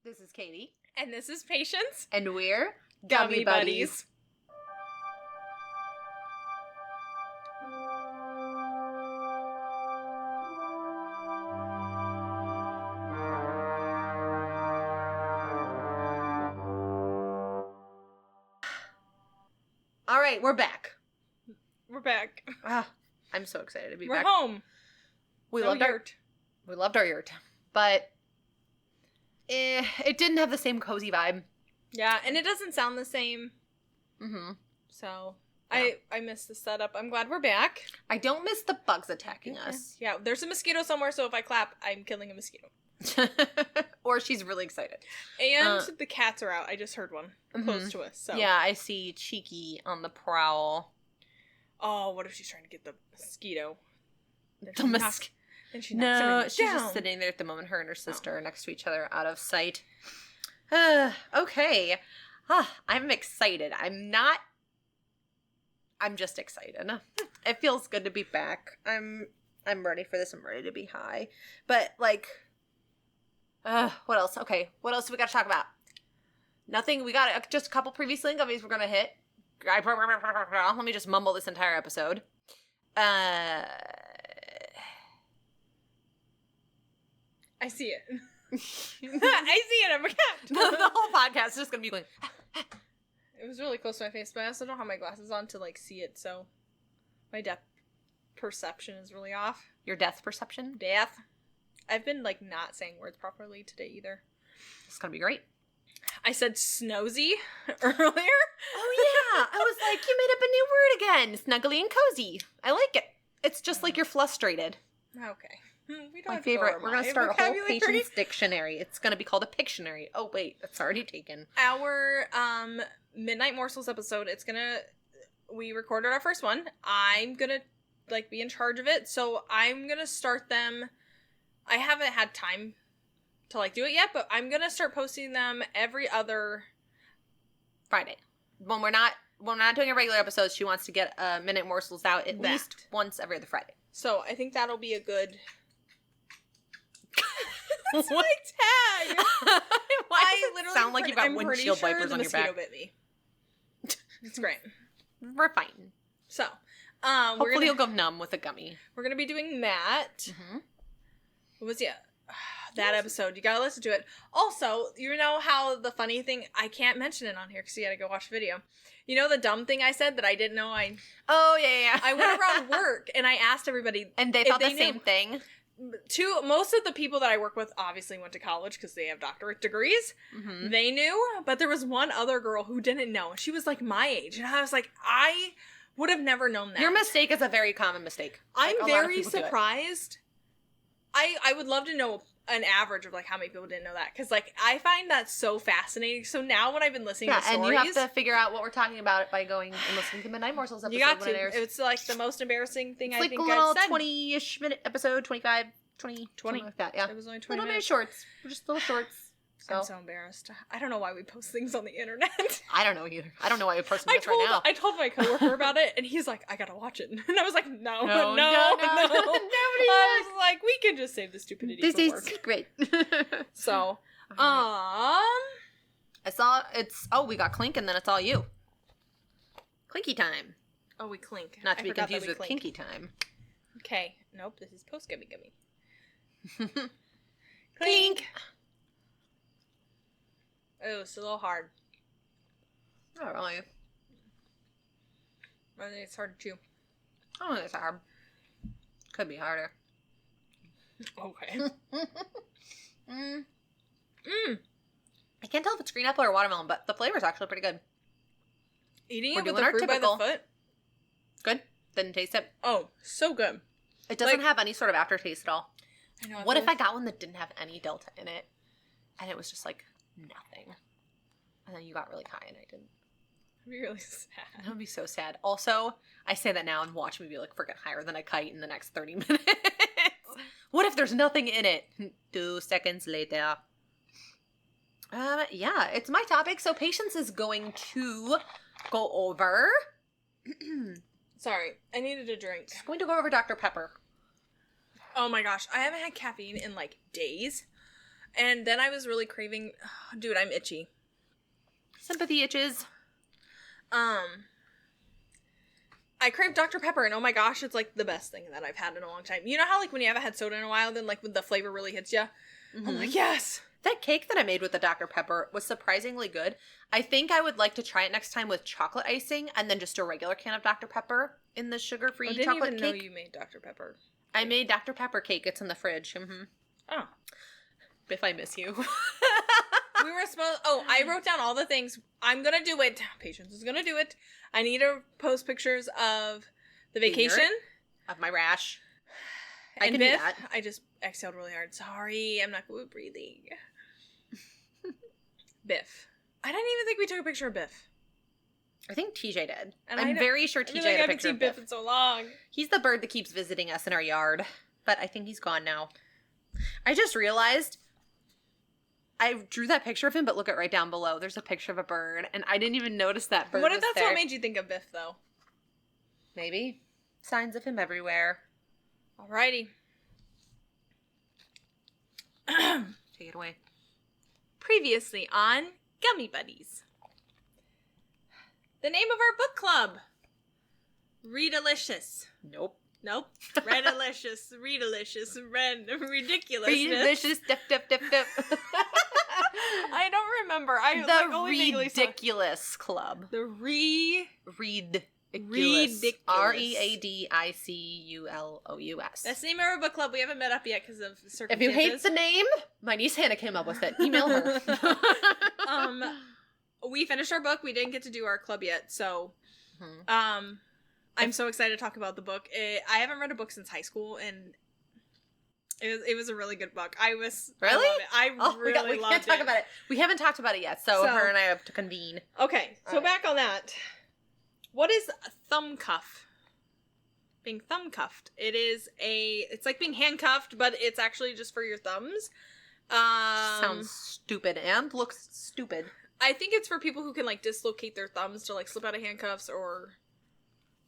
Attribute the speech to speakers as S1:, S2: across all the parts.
S1: This is Katy.
S2: And this is Patience.
S1: And we're
S2: Gummy Buddies.
S1: All right, we're back.
S2: We're back.
S1: I'm so excited to be
S2: We're
S1: back.
S2: home.
S1: We
S2: No
S1: loved
S2: yurt.
S1: we loved our yurt, but it didn't have the same cozy vibe.
S2: Yeah, and it doesn't sound the same.
S1: Mm-hmm.
S2: So
S1: Yeah.
S2: I missed the setup. I'm glad we're back.
S1: I don't miss the bugs attacking us.
S2: Yeah, there's a mosquito somewhere, so if I clap, I'm killing a mosquito.
S1: Or she's really excited.
S2: And the cats are out. I just heard one close to us. So
S1: Yeah, I see Cheeky on the prowl.
S2: Oh, what if she's trying to get the mosquito? Then she knocks
S1: No,
S2: everything
S1: she's
S2: down.
S1: just sitting there at the moment. Her and her sister are next to each other, out of sight. Okay. I'm excited. I'm just excited. It feels good to be back. I'm ready for this. I'm ready to be high. But, like, what else? Okay, what else do we got to talk about? Nothing. We got just a couple previously gummies we're going to hit. Let me just mumble this entire episode.
S2: I see it. I see it. I'm a cat.
S1: The whole podcast is just going to be going...
S2: It was really close to my face, but I also don't have my glasses on to, like, see it, so my depth perception is really off.
S1: Your death perception?
S2: Death. I've been, like, not saying words properly today either.
S1: It's going to be great.
S2: I said snozy earlier.
S1: Oh, yeah. I was like, you made up a new word again. Snuggly and cozy. I like it. It's just like you're frustrated.
S2: Okay. We don't
S1: My
S2: have to go
S1: favorite.
S2: over
S1: We're going
S2: my
S1: to start a whole
S2: vocabulary.
S1: patience dictionary. It's going to be called a Pictionary. Oh, wait. It's already taken.
S2: Our Midnight Morsels episode, we recorded our first one. I'm gonna, like, be in charge of it, so I'm gonna start them. I haven't had time to, like, do it yet, but I'm gonna start posting them every other
S1: Friday. When we're not doing a regular episode, she wants to get Midnight Morsels out at least once every other Friday.
S2: So I think that'll be a good... That's my tag!
S1: Why does it sound like you've got
S2: I'm pretty
S1: windshield
S2: sure
S1: wipers
S2: the
S1: on your
S2: mosquito
S1: back?
S2: bit me. It's great.
S1: We're fine.
S2: So,
S1: Hopefully you'll go numb with a gummy.
S2: we're gonna be doing Matt.
S1: Mm-hmm.
S2: What was that episode? You gotta listen to it. Also, you know how the funny thing, I can't mention it on here because you gotta go watch the video. You know the dumb thing I said that I didn't know
S1: Oh, yeah.
S2: I went around work and I asked everybody.
S1: And they
S2: if
S1: thought the
S2: knew.
S1: same thing?
S2: Most of the people that I work with obviously went to college because they have doctorate degrees.
S1: Mm-hmm.
S2: They knew, but there was one other girl who didn't know. She was like my age. And I was like, I would have never known that.
S1: Your mistake is a very common mistake.
S2: I'm
S1: Like, a lot of
S2: very
S1: people do it.
S2: surprised. I would love to know an average of, like, how many people didn't know that. Because, like, I find that so fascinating. So now when I've been listening to stories...
S1: and you have to figure out what we're talking about by going and listening to Midnight Morsels episode
S2: you got
S1: when it airs.
S2: to. It's, like, the most embarrassing thing
S1: It's
S2: I
S1: like
S2: think
S1: a little
S2: I've said.
S1: 20-ish minute episode, 25, 20, something like that, yeah.
S2: It was only 20
S1: Little
S2: minutes.
S1: bit shorts. Just little shorts. So.
S2: I'm so embarrassed. I don't know why we post things on the internet.
S1: I don't know either. I don't know why we're posting this right now.
S2: I told my coworker about it, and he's like, I gotta watch it. And I was like, no.
S1: No.
S2: I
S1: Nobody
S2: was like, we can just save the stupidity
S1: This
S2: for
S1: is
S2: work.
S1: great.
S2: So,
S1: we got Clink and then it's all you. Clinky time.
S2: Oh, we clink.
S1: Not to
S2: I
S1: be
S2: forgot that
S1: confused
S2: we
S1: with
S2: clink.
S1: Kinky time.
S2: Okay. Nope, this is post gummy gummy.
S1: Clink.
S2: Oh, it's a little hard.
S1: Not really.
S2: I think it's hard to chew.
S1: I don't think it's hard. Could be harder.
S2: Okay.
S1: I can't tell if it's green apple or watermelon, but the flavor's actually pretty good.
S2: Eating
S1: We're
S2: it with
S1: doing
S2: the
S1: our
S2: fruit by
S1: typical.
S2: the foot?
S1: Good. Didn't taste it.
S2: Oh, so good.
S1: It doesn't
S2: Like-
S1: have any sort of aftertaste at all.
S2: I know.
S1: What if I got one that didn't have any Delta in it? And it was just like nothing. And then you got really high and I didn't.
S2: I'd be really sad.
S1: That would be so sad. Also, I say that now and watch me be like freaking higher than a kite in the next 30 minutes. What if there's nothing in it? 2 seconds later. Yeah, it's my topic. So Patience is going to go over.
S2: Sorry, I needed a drink.
S1: She's going to go over Dr. Pepper.
S2: Oh my gosh, I haven't had caffeine in like days. And then I was really craving... Dude, I'm itchy.
S1: Sympathy itches.
S2: I crave Dr. Pepper, and oh my gosh, it's, like, the best thing that I've had in a long time. You know how, like, when you haven't had soda in a while, then, like, when the flavor really hits you?
S1: Mm-hmm.
S2: I'm like, yes!
S1: That cake that I made with the Dr. Pepper was surprisingly good. I think I would like to try it next time with chocolate icing and then just a regular can of Dr. Pepper in the sugar-free chocolate cake.
S2: I didn't even know you made Dr. Pepper.
S1: I made Dr. Pepper cake. It's in the fridge. Mm-hmm.
S2: Oh.
S1: If I miss you.
S2: We were supposed... Oh, I wrote down all the things. I'm gonna do it. Patience is gonna do it. I need to post pictures of the vacation.
S1: Of my rash. I
S2: and
S1: can
S2: Biff,
S1: do that.
S2: I just exhaled really hard. Sorry, I'm not good with breathing. Biff. I didn't even think we took a picture of Biff.
S1: I think TJ did.
S2: And
S1: I'm very sure TJ had a picture of
S2: Biff in so long.
S1: He's the bird that keeps visiting us in our yard. But I think he's gone now. I just realized I drew that picture of him, but look at right down below. There's a picture of a bird, and I didn't even notice that bird.
S2: What if
S1: was
S2: that's
S1: there.
S2: what made you think of Biff, though?
S1: Maybe. Signs of him everywhere.
S2: Alrighty.
S1: Take it away.
S2: Previously on Gummy Buddies. The name of our book club. Readalicious.
S1: Nope.
S2: Nope. Redalicious. Readalicious. Ridiculous.
S1: Readalicious. Dip.
S2: I don't remember.
S1: The Ridiculous Club.
S2: The
S1: Ridiculous. Readiculous.
S2: That's the name of our book club. We haven't met up yet because of circumstances.
S1: If you hate the name, my niece Hannah came up with it. Email her.
S2: We finished our book. We didn't get to do our club yet, so I'm so excited to talk about the book. I haven't read a book since high school, and it was a really good book.
S1: Really?
S2: I loved it.
S1: We can't talk about it. We haven't talked about it yet, so her and I have to convene.
S2: Okay, so back on that. What is a thumb cuff? Being thumb cuffed. It's like being handcuffed, but it's actually just for your thumbs.
S1: Sounds stupid and looks stupid.
S2: I think it's for people who can, like, dislocate their thumbs to, like, slip out of handcuffs or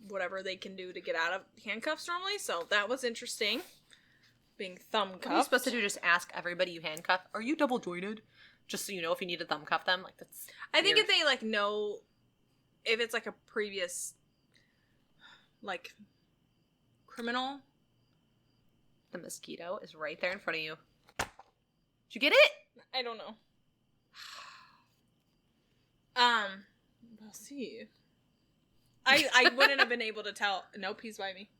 S2: whatever they can do to get out of handcuffs normally. So that was interesting. Being thumb cuffed.
S1: What are you supposed to do? Just ask everybody you handcuff, are you double jointed? Just so you know if you need to thumb cuff them. Like, that's
S2: I think if they, like, know... If it's, like, a previous, like, criminal.
S1: The mosquito is right there in front of you. Did you get it?
S2: I don't know. We'll see. I wouldn't have been able to tell. Nope, he's by me.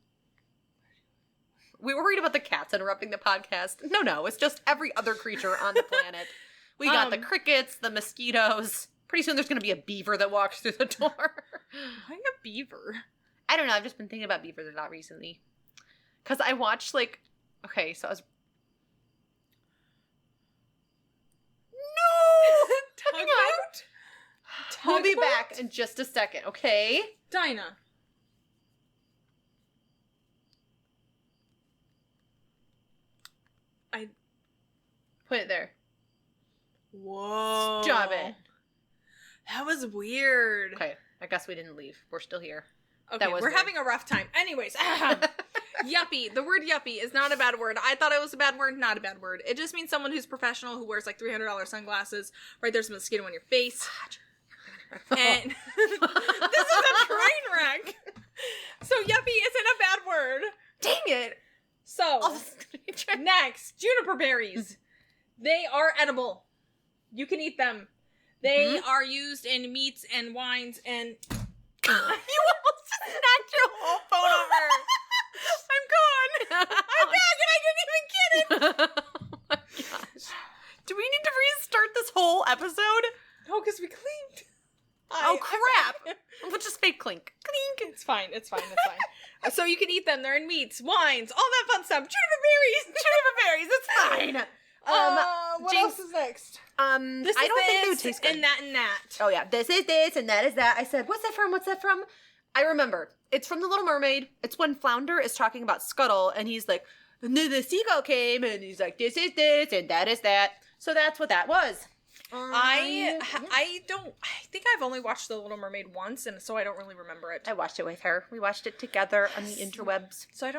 S1: We were worried about the cats interrupting the podcast. No, it's just every other creature on the planet. We got the crickets, the mosquitoes... Pretty soon there's going to be a beaver that walks through the door.
S2: Why a beaver?
S1: I don't know. I've just been thinking about beavers a lot recently. Because I watched, like... Okay, so I was... No!
S2: Tug out?
S1: We'll be back in just a second, okay?
S2: Dinah.
S1: Put it there.
S2: Whoa.
S1: Stop it.
S2: That was weird.
S1: Okay, I guess we didn't leave. We're still here.
S2: Okay, we're having a rough time. Anyways, yuppie. The word yuppie is not a bad word. I thought it was a bad word. Not a bad word. It just means someone who's professional, who wears like $300 sunglasses. Right, there's a mosquito on your face. And this is a train wreck. So yuppie isn't a bad word.
S1: Dang it.
S2: So, next, juniper berries. They are edible. You can eat them. They are used in meats and wines and...
S1: You almost knocked your whole phone over. I'm gone. I'm back and I didn't even get it. Oh my gosh. Do we need to restart this whole episode?
S2: No, because we cleaned.
S1: Oh, crap. We'll just fake clink. Clink.
S2: It's fine. So you can eat them. They're in meats, wines, all that fun stuff. Juniper berries.
S1: It's fine.
S2: What else is next?
S1: This I don't think they would taste good.
S2: And that and that.
S1: Oh yeah, this is this and that is that. I said, what's that from? I remember. It's from The Little Mermaid. It's when Flounder is talking about Scuttle and he's like, and then the seagull came and he's like, this is this and that is that. So that's what that was.
S2: I think I've only watched The Little Mermaid once, and so I don't really remember it.
S1: I watched it with her. We watched it together on the interwebs.
S2: So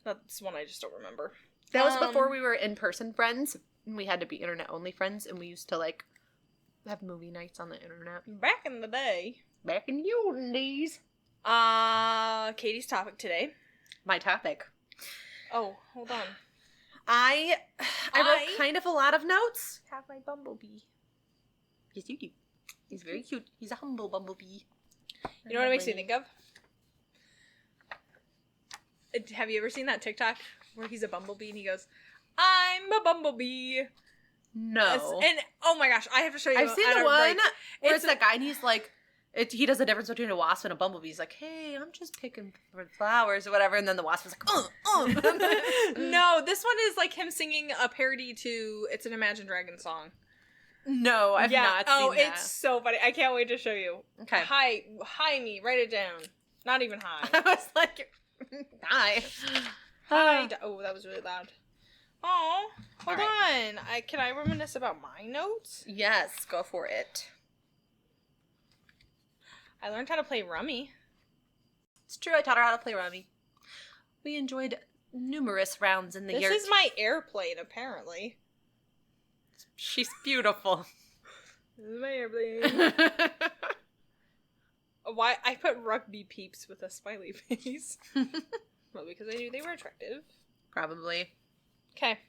S2: that's one I just don't remember.
S1: That was before we were in-person friends. we had to be internet-only friends, and we used to, like, have movie nights on the internet.
S2: Back in the day.
S1: Back in the olden days.
S2: Katie's topic today.
S1: My topic.
S2: Oh, hold on.
S1: I wrote kind of a lot of notes.
S2: Have my bumblebee.
S1: Yes, you do. He's very cute. He's a humble bumblebee.
S2: You know what it makes me think of? Have you ever seen that TikTok where he's a bumblebee and he goes, "I'm a bumblebee"?
S1: No.
S2: And oh my gosh, I have to show you.
S1: I've seen the one where it's that guy and he's like, he does the difference between a wasp and a bumblebee. He's like, "Hey, I'm just picking for flowers or whatever," and then the wasp is like,
S2: No, this one is like him singing a parody to "It's an Imagine Dragon" song.
S1: No, I've not seen that.
S2: Oh, it's so funny. I can't wait to show you.
S1: Okay.
S2: Hi me. Write it down. Not even hi.
S1: I was like, hi.
S2: Hi. Oh, that was really loud. Oh, hold on. Can I reminisce about my notes?
S1: Yes, go for it.
S2: I learned how to play rummy.
S1: It's true, I taught her how to play rummy. We enjoyed numerous rounds in the year.
S2: This is my airplane, apparently.
S1: She's beautiful.
S2: This is my airplane. Why? I put rugby peeps with a smiley face. Well, because I knew they were attractive.
S1: Probably.
S2: Okay.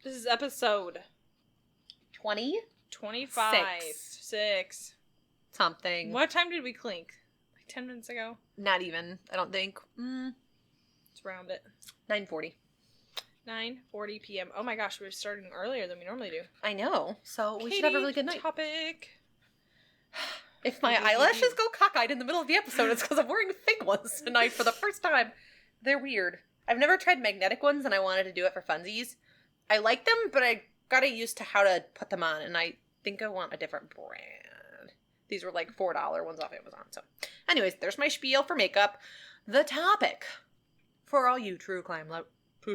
S2: This is episode
S1: 20?
S2: 25. 6.
S1: Something.
S2: What time did we clink? Like 10 minutes ago?
S1: Not even, I don't think.
S2: Let's round it.
S1: 9:40.
S2: 9:40 p.m. Oh my gosh, we're starting earlier than we normally do.
S1: I know. So we should have a really good night.
S2: Topic.
S1: If my eyelashes go cockeyed in the middle of the episode, it's because I'm wearing fake ones tonight for the first time. They're weird. I've never tried magnetic ones, and I wanted to do it for funsies. I like them, but I got used to how to put them on, and I think I want a different brand. These were like $4 ones off Amazon. So, anyways, there's my spiel for makeup. The topic for all you true crime lovers.
S2: I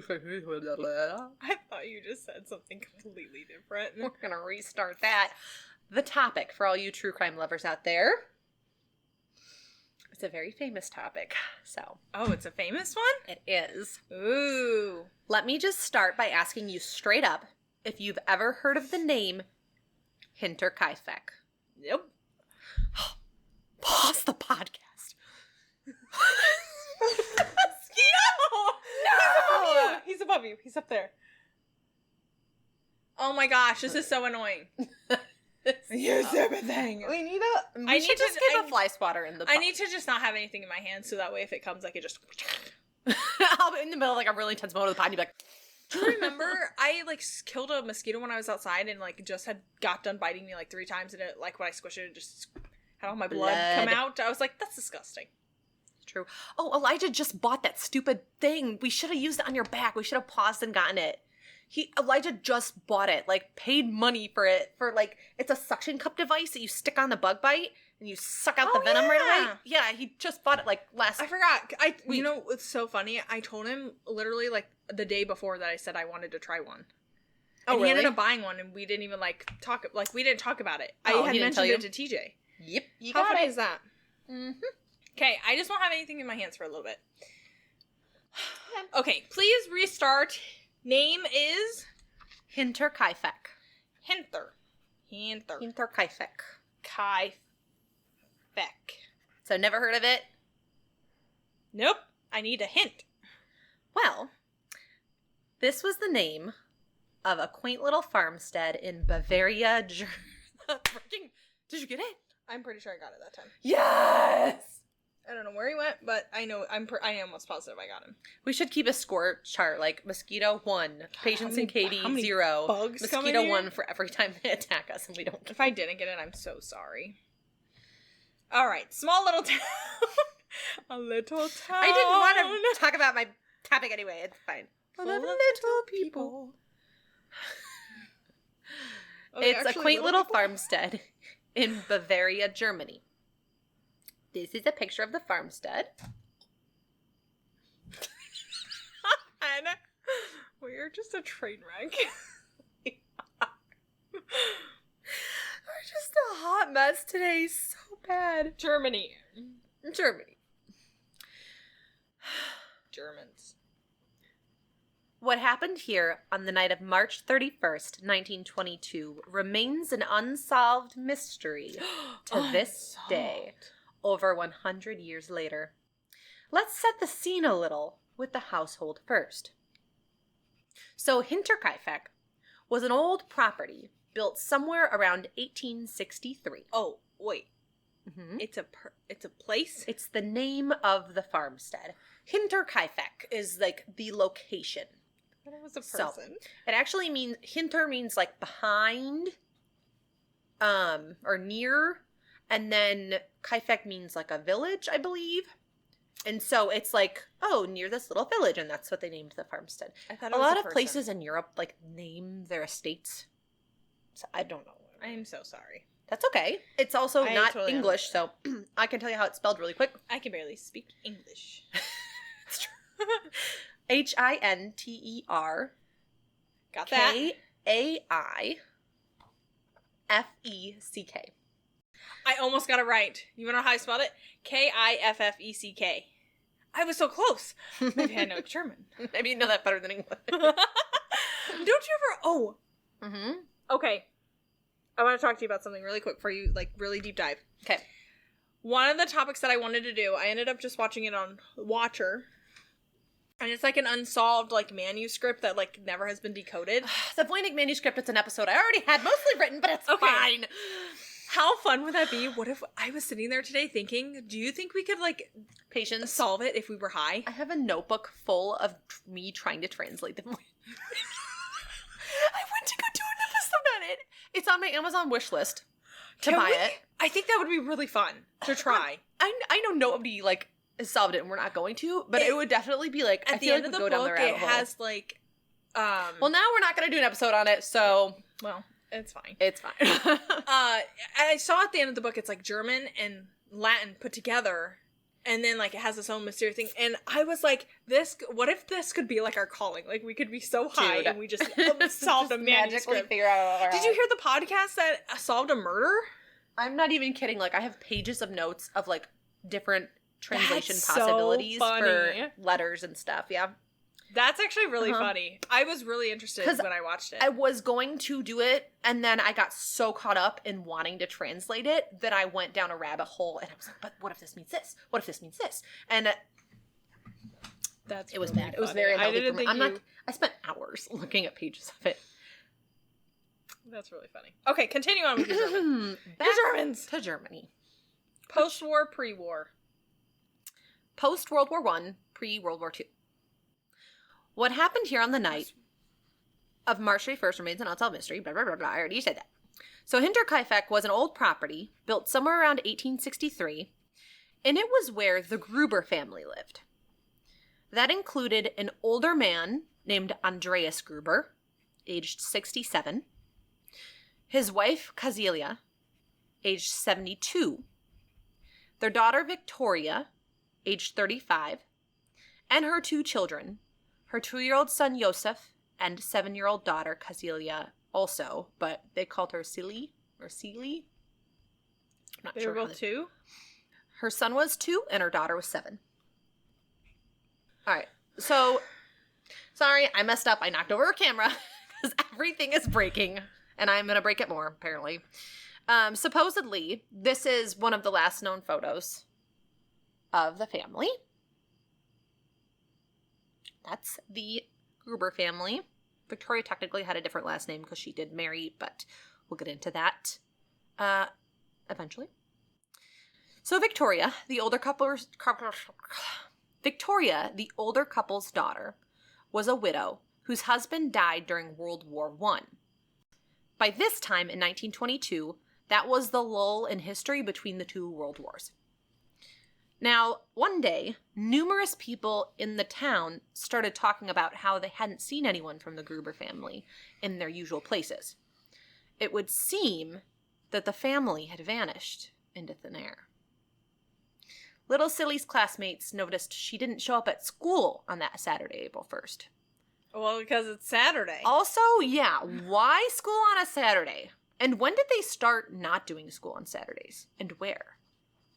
S2: thought you just said something completely different.
S1: We're gonna restart that. The topic for all you true crime lovers out there. It's a very famous topic, so.
S2: Oh, it's a famous one?
S1: It is.
S2: Ooh.
S1: Let me just start by asking you straight up if you've ever heard of the name Hinterkaifeck.
S2: Yep.
S1: Pause the podcast.
S2: No! He's above you. He's up there. Oh my gosh, this is so annoying.
S1: You stupid thing. We need a. We should just get a fly swatter in the.
S2: I need to just not have anything in my hand, so that way if it comes, I can just.
S1: I'll be in the middle of like a really intense moment of the pod, and you'd be like.
S2: Do you remember I like killed a mosquito when I was outside and like just got done biting me like 3 times, and it like when I squished it just had all my blood come out. I was like, that's disgusting.
S1: True. Oh, Elijah just bought that stupid thing. We should have used it on your back. We should have paused and gotten it. Elijah just bought it, like paid money for it, for like, it's a suction cup device that you stick on the bug bite and you suck out the venom right away. Yeah, he just bought it like last.
S2: I forgot. You know, it's so funny. I told him literally like the day before that I said I wanted to try one.
S1: Oh,
S2: and
S1: really?
S2: he ended up buying one, and we didn't even we didn't talk about it.
S1: Oh,
S2: I had mentioned it to TJ.
S1: Yep.
S2: How funny is that?
S1: Mm-hmm.
S2: Okay, I just won't have anything in my hands for a little bit. Okay, please restart. Name is
S1: Hinterkaifeck. Hinterkaifeck.
S2: Kaifeck.
S1: So never heard of it?
S2: Nope. I need a hint.
S1: Well, this was the name of a quaint little farmstead in Bavaria, Germany. Did you get it?
S2: I'm pretty sure I got it that time.
S1: Yes!
S2: I don't know where he went, but I know I am almost positive I got him.
S1: We should keep a score chart, like mosquito 1, Patience and Katy 0,
S2: bugs
S1: mosquito 1 for every time they attack us and we don't.
S2: If I didn't get it, I'm so sorry. All right, small little town. A little town.
S1: I didn't want to talk about my topic anyway. It's fine.
S2: Full of little people.
S1: Okay, it's a quaint little farmstead in Bavaria, Germany. This is a picture of the farmstead.
S2: And we're just a train wreck.
S1: We're just a hot mess today. So bad.
S2: Germany.
S1: Germany.
S2: Germans.
S1: what happened here on the night of March 31st, 1922, remains an unsolved mystery to this day, over 100 years later. Let's set the scene a little with the household first. So Hinterkaifeck was an old property built somewhere around 1863.
S2: Oh, wait.
S1: Mm-hmm.
S2: It's a place?
S1: It's the name of the farmstead. Hinterkaifeck is like the location.
S2: I thought it was a person.
S1: So, it actually means, hinter means like behind, or near, and then Kaifeck means like a village, I believe. And so it's like, oh, near this little village, and that's what they named the farmstead.
S2: I thought
S1: a lot of places in Europe like name their estates. So I don't know.
S2: I am so sorry.
S1: That's okay. It's also not
S2: totally
S1: English, so I can tell you how it's spelled really quick.
S2: I can barely speak English.
S1: It's true. Hinter.
S2: Got that?
S1: Kaifeck.
S2: I almost got it right. You want to know how I spelled it? Kiffeck. I was so close. Maybe I know German.
S1: Maybe you know that better than English.
S2: Don't you ever... Oh.
S1: Mm-hmm.
S2: Okay. I want to talk to you about something really quick for you, like really deep dive.
S1: Okay.
S2: One of the topics that I wanted to do, I ended up just watching it on Watcher. And it's like an unsolved, like, manuscript that, like, never has been decoded.
S1: The Voynich manuscript, it's an episode I already had mostly written, but it's fine.
S2: How fun would that be? What if I was sitting there today thinking, do you think we could, like,
S1: Patience.
S2: solve it if we were high?
S1: I have a notebook full of me trying to translate the Voynich. I went to go do an episode on it. It's on my Amazon wish list to buy it.
S2: I think that would be really fun to try.
S1: I know nobody, like, has solved it and we're not going to, but it would definitely be, like,
S2: at the end of the book, it has, like,
S1: well, now we're not going to do an episode on it, so...
S2: Well, it's fine.
S1: It's fine.
S2: I saw at the end of the book, it's, like, German and Latin put together, and then, like, it has its own mysterious thing, and I was like, what if this could be, like, our calling? Like, we could be so high, and we just solved a manuscript.
S1: Figure out
S2: Did you hear the podcast that solved a murder?
S1: I'm not even kidding. Like, I have pages of notes of, like, different translation
S2: That's
S1: possibilities
S2: so
S1: for letters and stuff. Yeah.
S2: That's actually really funny. I was really interested when I watched it.
S1: I was going to do it, and then I got so caught up in wanting to translate it that I went down a rabbit hole, and I was like, but what if this means this? What if this means this? And it was
S2: really
S1: bad. It was
S2: funny.
S1: very unhealthy
S2: I didn't
S1: for me.
S2: think
S1: I spent hours looking at pages of it.
S2: That's really funny. Okay, continue on with your German.
S1: Back
S2: your Germans.
S1: to Germany.
S2: Post-war, pre-war.
S1: Post-World War I, pre-World War II. What happened here on the night of March 31st remains an unsolved mystery. Blah, blah, blah, blah. I already said that. So Hinterkaifeck was an old property built somewhere around 1863, and it was where the Gruber family lived. That included an older man named Andreas Gruber, aged 67, his wife Kazilia, aged 72, their daughter Victoria, aged 35, and her two children, her 2-year-old son Josef and 7-year-old daughter Kazilia also, but they called her Silly or Seely. I'm not
S2: They
S1: sure.
S2: were both 2?
S1: Her son was 2 and her daughter was 7. All right. So, sorry, I messed up. I knocked over her camera because everything is breaking, and I'm going to break it more, apparently. Supposedly, this is one of the last known photos of the family. That's the Gruber family. Victoria technically had a different last name because she did marry, but we'll get into that eventually. So Victoria, the older couple's daughter, was a widow whose husband died during World War I. By this time in 1922, that was the lull in history between the two world wars. Now, one day, numerous people in the town started talking about how they hadn't seen anyone from the Gruber family in their usual places. It would seem that the family had vanished into thin air. Little Silly's classmates noticed she didn't show up at school on that Saturday, April 1st.
S2: Well, because it's Saturday.
S1: Also, yeah, why school on a Saturday? And when did they start not doing school on Saturdays? And where?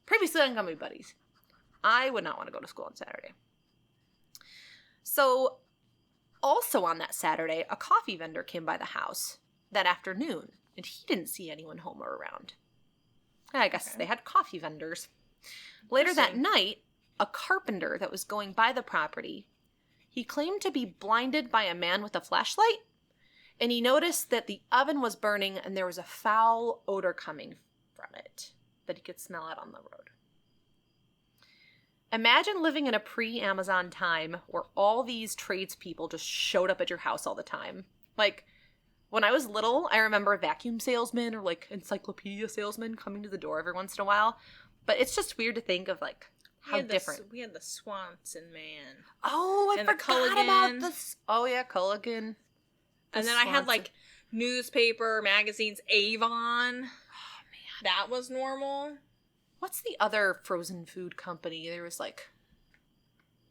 S1: Previously on Gummy Buddies. I would not want to go to school on Saturday. So, Also on that Saturday, a coffee vendor came by the house that afternoon, and he didn't see anyone home or around. I guess they had coffee vendors. Later that night, a carpenter that was going by the property, he claimed to be blinded by a man with a flashlight, and he noticed that the oven was burning and there was a foul odor coming from it that he could smell out on the road. Imagine living in a pre-Amazon time where all these tradespeople just showed up at your house all the time. Like, when I was little, I remember vacuum salesmen or, like, encyclopedia salesmen coming to the door every once in a while. But it's just weird to think of, like, how different.
S2: We had the Swanson man.
S1: Oh, I forgot about this. Oh, yeah, Culligan.
S2: And then I had, like, newspaper, magazines, Avon. Oh, man. That was normal.
S1: What's the other frozen food company? There was, like,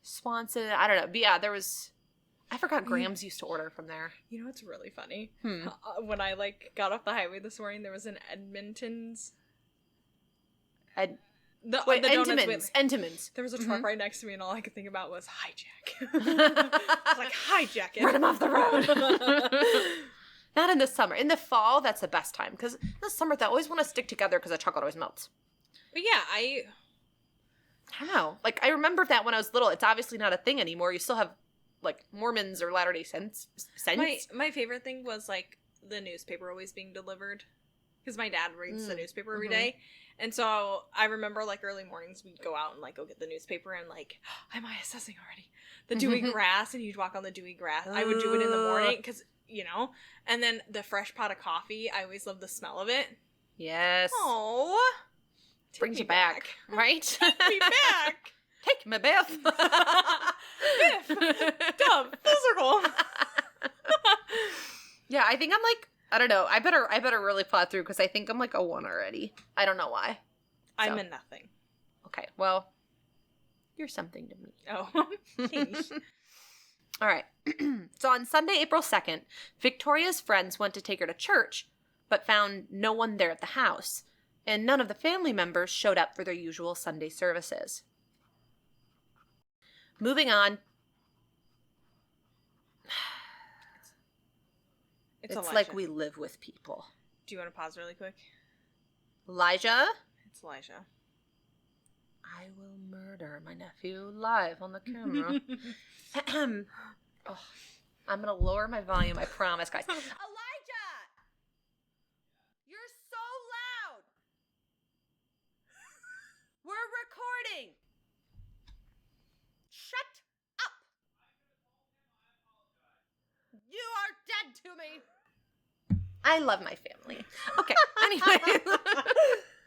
S1: Swanson. I don't know. But yeah, there was... I forgot Grams used to order from there.
S2: You know what's really funny? When I, like, got off the highway this morning, there was an Edmonton's...
S1: Entenmann's.
S2: There was a truck right next to me, and all I could think about was hijack. I was like, hijack it.
S1: Run him off the road. Not in the summer. In the fall, that's the best time. Because in the summer, they always want to stick together because the chocolate always melts.
S2: But yeah, I
S1: don't know. Like, I remember that when I was little. It's obviously not a thing anymore. You still have, like, Mormons or Latter-day Saints.
S2: My favorite thing was, like, the newspaper always being delivered. Because my dad reads the newspaper every day. And so I remember, like, early mornings we'd go out and, like, go get the newspaper and, like, am I assessing already? The dewy grass, and you'd walk on the dewy grass. I would do it in the morning because, you know. And then the fresh pot of coffee, I always loved the smell of it.
S1: Yes.
S2: Oh.
S1: Brings you back, right?
S2: Take me back.
S1: Take me, Biff.
S2: Biff. Dumb. Full circle.
S1: Yeah, I think I'm like, I don't know. I better really plot through because I think I'm like a 1 already. I don't know why.
S2: I'm a nothing.
S1: Okay, well, you're something to me.
S2: Oh.
S1: All right. So on Sunday, April 2nd, Victoria's friends went to take her to church, but found no one there at the house. And none of the family members showed up for their usual Sunday services. Moving on. It's like we live with people.
S2: Do you want to pause really quick?
S1: Elijah?
S2: It's Elijah.
S1: I will murder my nephew live on the camera. Oh, I'm going to lower my volume, I promise, guys. Elijah! You're so loud! We're recording! Shut up! You are dead to me! I love my family. Okay, anyway.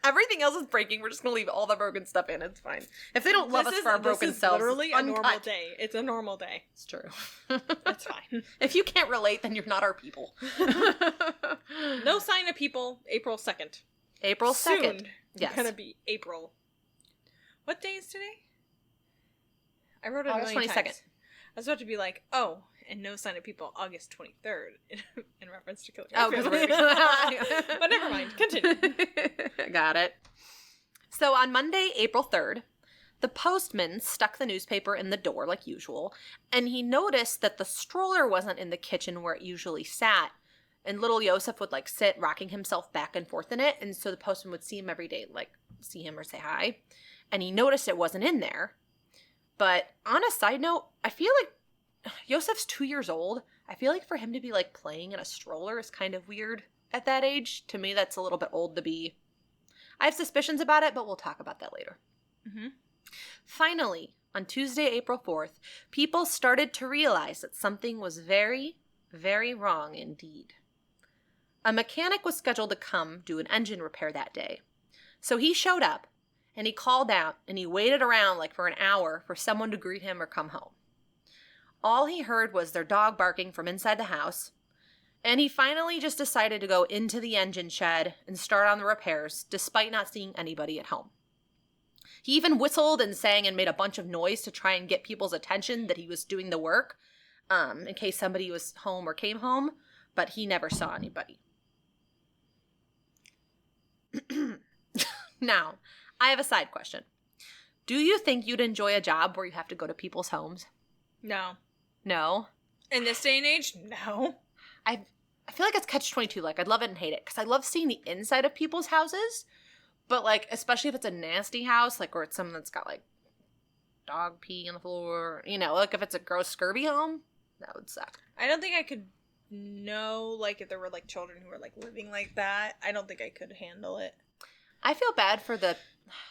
S1: Everything else is breaking. We're just going to leave all the broken stuff in. It's fine. If they don't love us for our broken selves,
S2: literally a normal day. It's a normal day.
S1: It's true.
S2: It's fine.
S1: If you can't relate, then you're not our people.
S2: No sign of people. April 2nd.
S1: April 2nd.
S2: Soon.
S1: Yes.
S2: It's going to be April. What day is today? I wrote it
S1: August 22nd.
S2: Times. I was about to be like, oh, and no sign of people August 23rd in reference to killing family. But never mind. Continue.
S1: Got it. So on Monday, April 3rd, the postman stuck the newspaper in the door like usual, and he noticed that the stroller wasn't in the kitchen where it usually sat, and little Yosef would like sit rocking himself back and forth in it, and so the postman would see him every day, like see him or say hi, and he noticed it wasn't in there. But on a side note, I feel like Yosef's 2 years old. I feel like for him to be like playing in a stroller is kind of weird at that age. To me, that's a little bit old to be. I have suspicions about it, but we'll talk about that later. Mm-hmm. Finally, on Tuesday, April 4th, people started to realize that something was very, very wrong indeed. A mechanic was scheduled to come do an engine repair that day. So he showed up, and he called out, and he waited around like for an hour for someone to greet him or come home. All he heard was their dog barking from inside the house, and he finally just decided to go into the engine shed and start on the repairs, despite not seeing anybody at home. He even whistled and sang and made a bunch of noise to try and get people's attention that he was doing the work, in case somebody was home or came home, but he never saw anybody. Now, I have a side question. Do you think you'd enjoy a job where you have to go to people's homes?
S2: No.
S1: No?
S2: In this day and age, no.
S1: I feel like it's catch-22. Like, I'd love it and hate it because I love seeing the inside of people's houses, but like, especially if it's a nasty house, like, or it's someone that's got like dog pee on the floor, you know, like if it's a gross scurvy home, that would suck.
S2: I don't think I could know, like, if there were like children who were like living like that. I don't think I could handle it.
S1: I feel bad for the,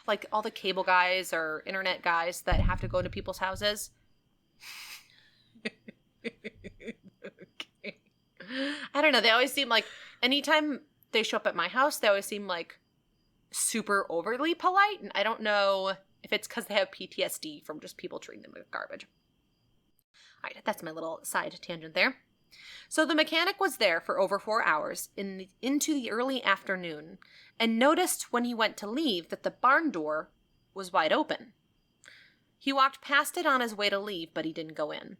S1: like, all the cable guys or internet guys that have to go to people's houses. Okay. I don't know. They always seem like, anytime they show up at my house, they always seem like super overly polite. And I don't know if it's because they have PTSD from just people treating them like garbage. All right, that's my little side tangent there. So the mechanic was there for over 4 hours into the early afternoon and noticed when he went to leave that the barn door was wide open. He walked past it on his way to leave, but he didn't go in.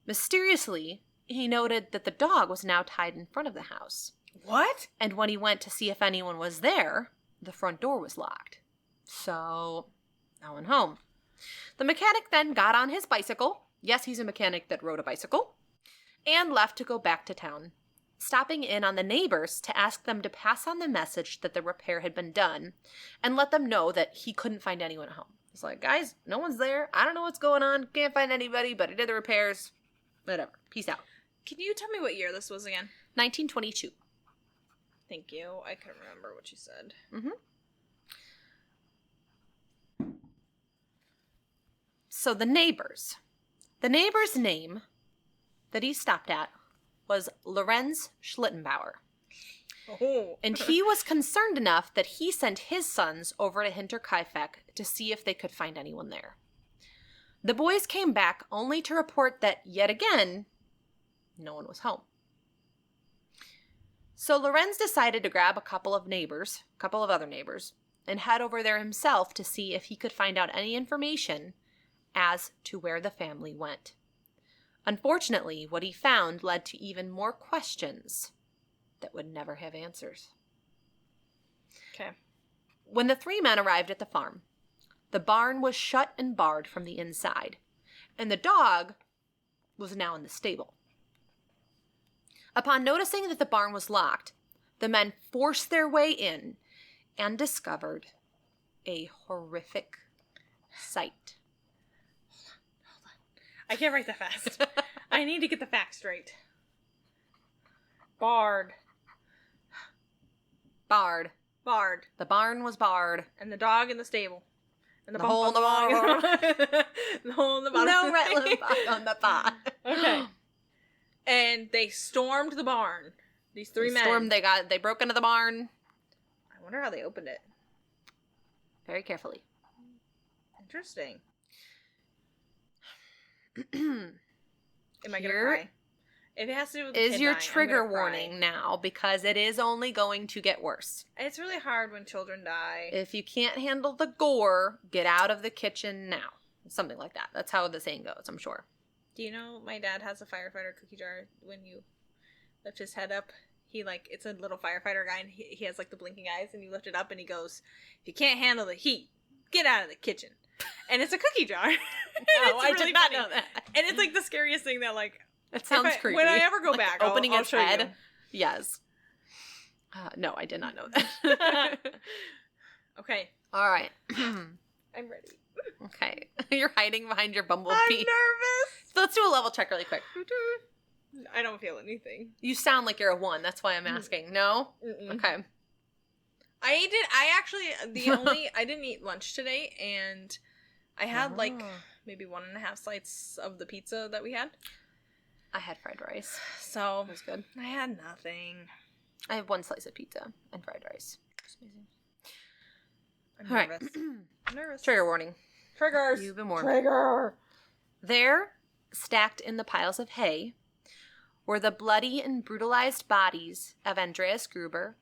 S1: Mysteriously, he noted that the dog was now tied in front of the house.
S2: What?
S1: And when he went to see if anyone was there, the front door was locked. So, no one home. The mechanic then got on his bicycle. Yes, he's a mechanic that rode a bicycle. And left to go back to town, stopping in on the neighbors to ask them to pass on the message that the repair had been done and let them know that he couldn't find anyone at home. It's like, guys, no one's there. I don't know what's going on. Can't find anybody, but he did the repairs. Whatever. Peace out.
S2: Can you tell me what year this was again?
S1: 1922.
S2: Thank you. I couldn't remember what you said.
S1: Mm-hmm. So the neighbor's name that he stopped at was Lorenz Schlittenbauer.
S2: Oh.
S1: And he was concerned enough that he sent his sons over to Hinterkaifeck to see if they could find anyone there. The boys came back only to report that, yet again, no one was home. So Lorenz decided to grab a couple of other neighbors, and head over there himself to see if he could find out any information as to where the family went. Unfortunately, what he found led to even more questions that would never have answers.
S2: Okay.
S1: When the three men arrived at the farm, the barn was shut and barred from the inside, and the dog was now in the stable. Upon noticing that the barn was locked, the men forced their way in and discovered a horrific sight.
S2: Hold on. I can't write that fast. I need to get the facts straight. Barred. The barn was barred. And the dog in the stable. And the
S1: hole in the barn.
S2: The hole in the bottom.
S1: No rattling on the pot.
S2: Okay. And they stormed the barn. These three men.
S1: They broke into the barn.
S2: I wonder how they opened it.
S1: Very carefully.
S2: Interesting. Am I gonna cry? If it has to do with the
S1: is
S2: kid
S1: your
S2: dying,
S1: trigger warning now, because it is only going to get worse.
S2: It's really hard when children die.
S1: If you can't handle the gore, get out of the kitchen now. Something like that. That's how the saying goes, I'm sure.
S2: Do you know my dad has a firefighter cookie jar? When you lift his head up, it's a little firefighter guy, and he has like the blinking eyes, and you lift it up and he goes, if you can't handle the heat, get out of the kitchen. And it's a cookie jar.
S1: I did not know that.
S2: And it's like the scariest thing that like,
S1: it sounds creepy.
S2: When I ever go back,
S1: opening
S2: I'll
S1: its
S2: show
S1: head.
S2: You.
S1: Yes. No, I did not know that.
S2: Okay.
S1: All right.
S2: I'm ready.
S1: Okay. You're hiding behind your bumblebee.
S2: I'm nervous.
S1: So let's do a level check really quick.
S2: I don't feel anything.
S1: You sound like you're a 1. That's why I'm asking. No?
S2: Mm-mm.
S1: Okay.
S2: I didn't eat lunch today, and I had maybe 1.5 slices of the pizza that we had.
S1: I had fried rice.
S2: So
S1: it was good.
S2: I had nothing.
S1: I have 1 slice of pizza and fried rice. It's amazing.
S2: I'm nervous. I'm nervous.
S1: Trigger warning.
S2: Triggers.
S1: You've been warned.
S2: Trigger.
S1: There, stacked in the piles of hay, were the bloody and brutalized bodies of Andreas Gruber,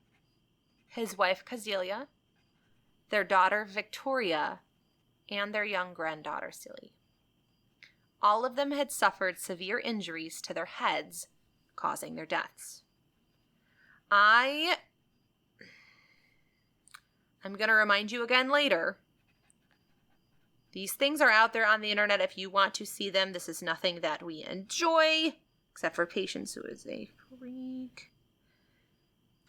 S1: his wife Kazelia, their daughter Victoria, and their young granddaughter Silly. All of them had suffered severe injuries to their heads, causing their deaths. I'm going to remind you again later. These things are out there on the internet if you want to see them. This is nothing that we enjoy. Except for Patience, who is a freak.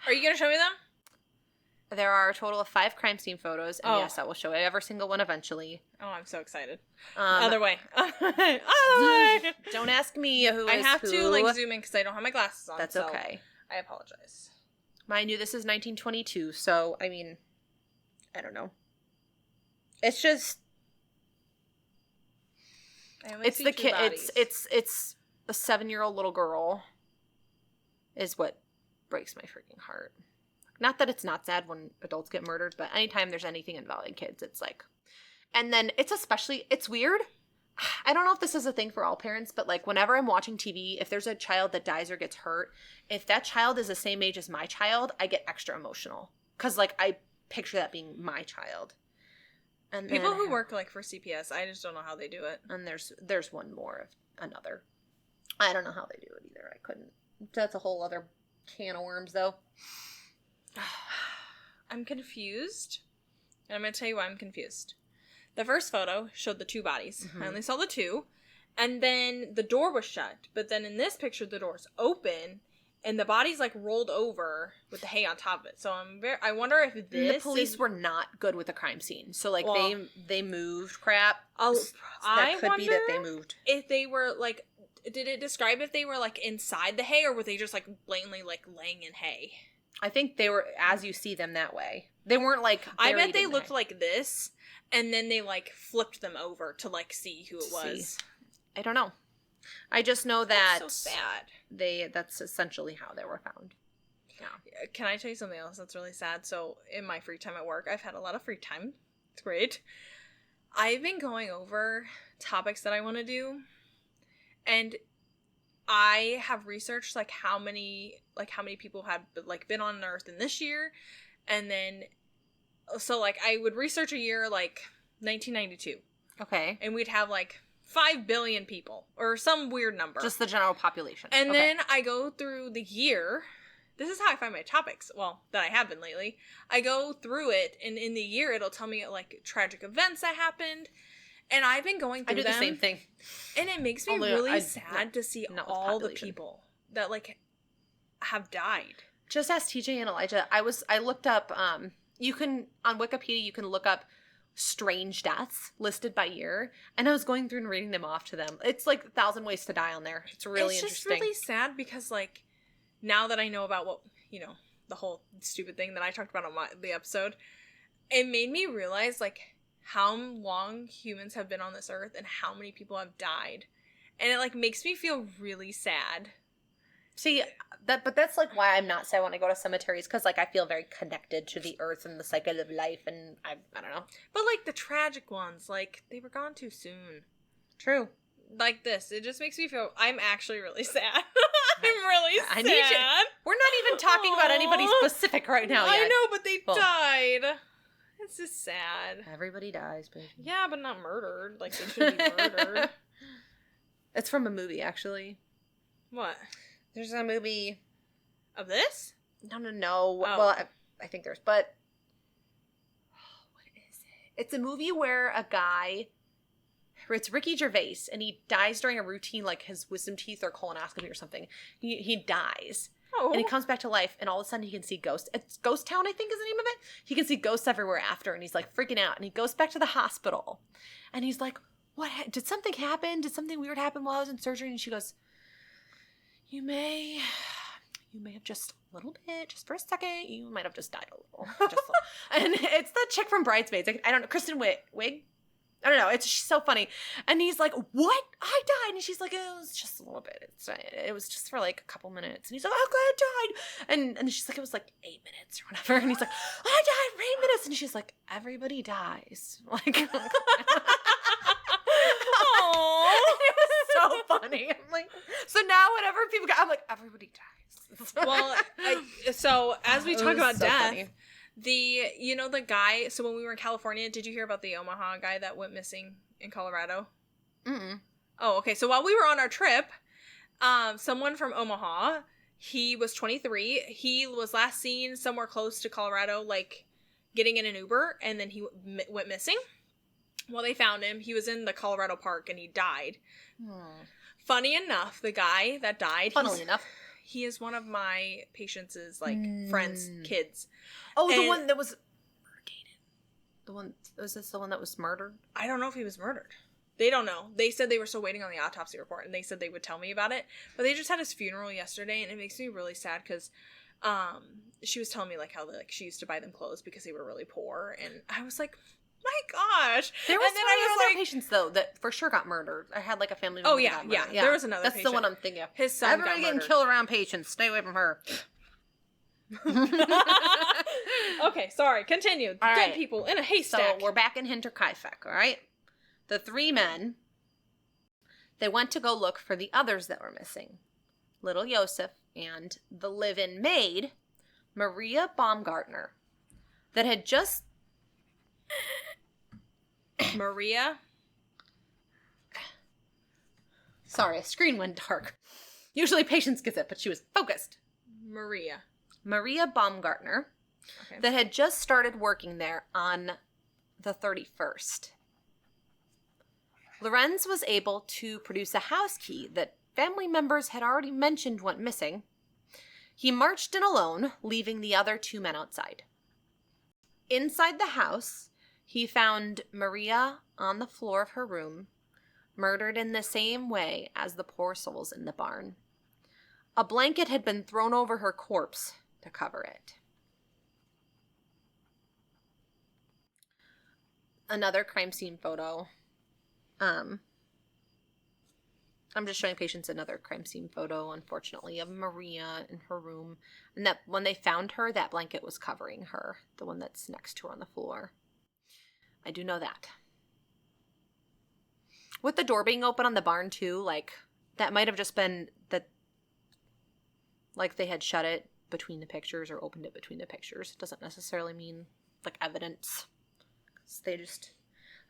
S2: Are you going to show me them?
S1: There are a total of 5 crime scene photos, and yes, I will show every single one eventually.
S2: Oh, I'm so excited. Other way. Other way.
S1: Don't ask me who
S2: I
S1: is
S2: have
S1: who.
S2: to, like, zoom in because I don't have my glasses on.
S1: That's
S2: so
S1: okay.
S2: I apologize.
S1: Mind you, this is 1922, so, I mean, I don't know. It's just... It's the kid. It's a 7-year-old little girl is what breaks my freaking heart. Not that it's not sad when adults get murdered, but anytime there's anything involving kids, it's like... And then it's weird. I don't know if this is a thing for all parents, but like whenever I'm watching TV, if there's a child that dies or gets hurt, if that child is the same age as my child, I get extra emotional. Because like I picture that being my child. And
S2: people who work like for CPS, I just don't know how they do it.
S1: And there's one more of another. I don't know how they do it either. I couldn't. That's a whole other can of worms, though.
S2: I'm confused. And I'm going to tell you why I'm confused. The first photo showed the 2 bodies. Mm-hmm. I only saw the 2. And then the door was shut. But then in this picture, the door's open. And the body's like rolled over with the hay on top of it. So I wonder if
S1: the police were not good with the crime scene. So like they moved crap.
S2: That
S1: could be that they moved.
S2: If they were like, did it describe if they were like inside the hay or were they just like blatantly like laying in hay?
S1: I think they were as you see them that way. They weren't like
S2: I bet they looked like this and then they like flipped them over to like see who it was.
S1: I don't know. I just know that
S2: that's so sad.
S1: That's essentially how they were found.
S2: Yeah. Can I tell you something else that's really sad? So in my free time at work, I've had a lot of free time. It's great. I've been going over topics that I want to do, and I have researched like how many people had like been on Earth in this year, and then so like I would research a year like 1992.
S1: Okay.
S2: And we'd have like 5 billion people or some weird number.
S1: Just the general population.
S2: And then I go through the year. This is how I find my topics. Well, that I have been lately. I go through it, and in the year, it'll tell me like tragic events that happened. And I've been going through them.
S1: I do the same thing.
S2: And it makes me really sad to see all the people that like have died.
S1: Just ask TJ and Elijah. I looked up, you can, on Wikipedia, you can look up strange deaths listed by year, and I was going through and reading them off to them. It's like 1,000 Ways to Die on there. It's really interesting. It's just
S2: really sad because like now that I know about what, you know, the whole stupid thing that I talked about on the episode, it made me realize like how long humans have been on this earth and how many people have died, and it like makes me feel really sad.
S1: See, but that's like why I'm not sad when I go to cemeteries, because like I feel very connected to the earth and the cycle of life, and I don't know.
S2: But like the tragic ones, like they were gone too soon.
S1: True.
S2: Like this, it just makes me feel. I'm actually really sad. I'm really sad. I need you.
S1: We're not even talking about anybody specific right now yet.
S2: I know, but they died. It's just sad.
S1: Everybody dies, baby.
S2: Yeah, but not murdered. Like they should be murdered.
S1: It's from a movie, actually.
S2: What?
S1: There's a movie
S2: of this?
S1: No.
S2: Oh.
S1: Well, I think there's, but what is it? It's a movie where it's Ricky Gervais, and he dies during a routine, like his wisdom teeth or colonoscopy or something. He dies.
S2: Oh.
S1: And he comes back to life, and all of a sudden he can see ghosts. It's Ghost Town, I think is the name of it. He can see ghosts everywhere after, and he's like freaking out. And he goes back to the hospital, and he's like, "What? Did something happen? Did something weird happen while I was in surgery?" And she goes, You may have just a little bit, just for a second. You might have just died a little. And it's the chick from Bridesmaids. I don't know, Kristen Wiig. I don't know. She's so funny. And he's like, "What? I died." And she's like, "It was just a little bit. It was just for like a couple minutes." And he's like, "Oh, God, I died." And she's like, "It was like 8 minutes or whatever." And he's like, "I died for 8 minutes." And she's like, "Everybody dies." Like, it was so funny. I'm like, so now whenever people go, I'm like, everybody dies.
S2: Well, so as we talk about death,
S1: funny.
S2: The guy, so when we were in California, did you hear about the Omaha guy that went missing in Colorado?
S1: Mm-mm.
S2: Oh, okay. So while we were on our trip, someone from Omaha, he was 23. He was last seen somewhere close to Colorado, like getting in an Uber, and then he went missing. Well, they found him. He was in the Colorado park, and he died. Funny enough, the guy that died,
S1: Funnily enough.
S2: he is one of my patients' like friends' kids.
S1: Oh, the one that was was this the one that was murdered?
S2: I don't know if he was murdered. They don't know. They said they were still waiting on the autopsy report, and they said they would tell me about it. But they just had his funeral yesterday, and it makes me really sad because she was telling me like how like she used to buy them clothes because they were really poor, and I was like, my gosh.
S1: There was
S2: and then
S1: other patients though that for sure got murdered. I had like a family member.
S2: Oh yeah, yeah. There was another.
S1: That's
S2: patient.
S1: the one I'm thinking of.
S2: His son
S1: Everybody getting killed around patients. Stay away from her.
S2: Okay, sorry. Continue.
S1: All
S2: Dead
S1: right.
S2: people in a haystack.
S1: So we're back in Hinterkaifeck, all right? The 3 men, they went to go look for the others that were missing. Little Joseph and the live-in maid, Maria Baumgartner, that had just...
S2: Maria?
S1: Sorry, a screen went dark. Usually patience gets it, but she was focused. Maria Baumgartner, okay, that had just started working there on the 31st. Lorenz was able to produce a house key that family members had already mentioned went missing. He marched in alone, leaving the other 2 men outside. Inside the house, he found Maria on the floor of her room, murdered in the same way as the poor souls in the barn. A blanket had been thrown over her corpse to cover it. Another crime scene photo. I'm just showing patients another crime scene photo, unfortunately, of Maria in her room. And that when they found her, that blanket was covering her, the one that's next to her on the floor. I do know that. With the door being open on the barn, too, like, that might have just been that, like, they had shut it between the pictures or opened it between the pictures. It doesn't necessarily mean, like, evidence. 'Cause they just,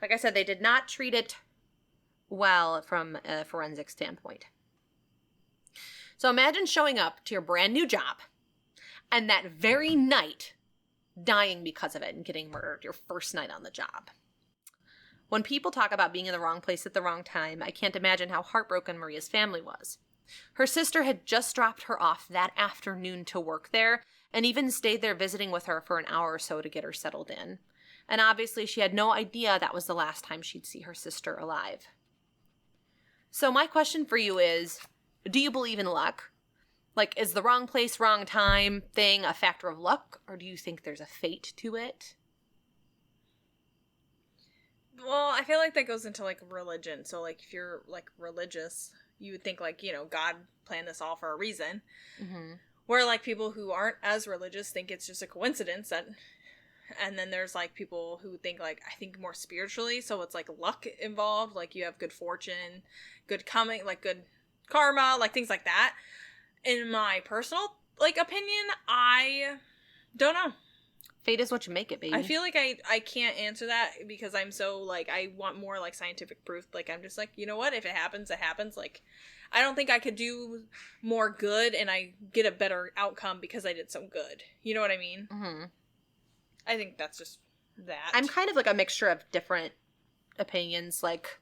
S1: like I said, they did not treat it well from a forensic standpoint. So imagine showing up to your brand new job and that very night dying because of it and getting murdered your first night on the job. When people talk about being in the wrong place at the wrong time, I can't imagine how heartbroken Maria's family was. Her sister had just dropped her off that afternoon to work there and even stayed there visiting with her for an hour or so to get her settled in. And obviously she had no idea that was the last time she'd see her sister alive. So my question for you is, do you believe in luck? Like, is the wrong place, wrong time thing a factor of luck, or do you think there's a fate to it?
S2: Well, I feel like that goes into, like, religion. So, like, if you're, like, religious, you would think, like, you know, God planned this all for a reason. Mm-hmm. Where, like, people who aren't as religious think it's just a coincidence that... And then there's, like, people who think, like, I think more spiritually, so it's, like, luck involved, like, you have good fortune, good coming, like, good karma, like, things like that. In my personal, like, opinion, I don't know.
S1: Fate is what you make it, baby.
S2: I feel like I can't answer that because I'm so, like, I want more, like, scientific proof. Like, I'm just like, you know what, if it happens, it happens. Like, I don't think I could do more good and I get a better outcome because I did some good. You know what I mean? Mm-hmm. I think that's just that.
S1: I'm kind of like a mixture of different opinions. Like,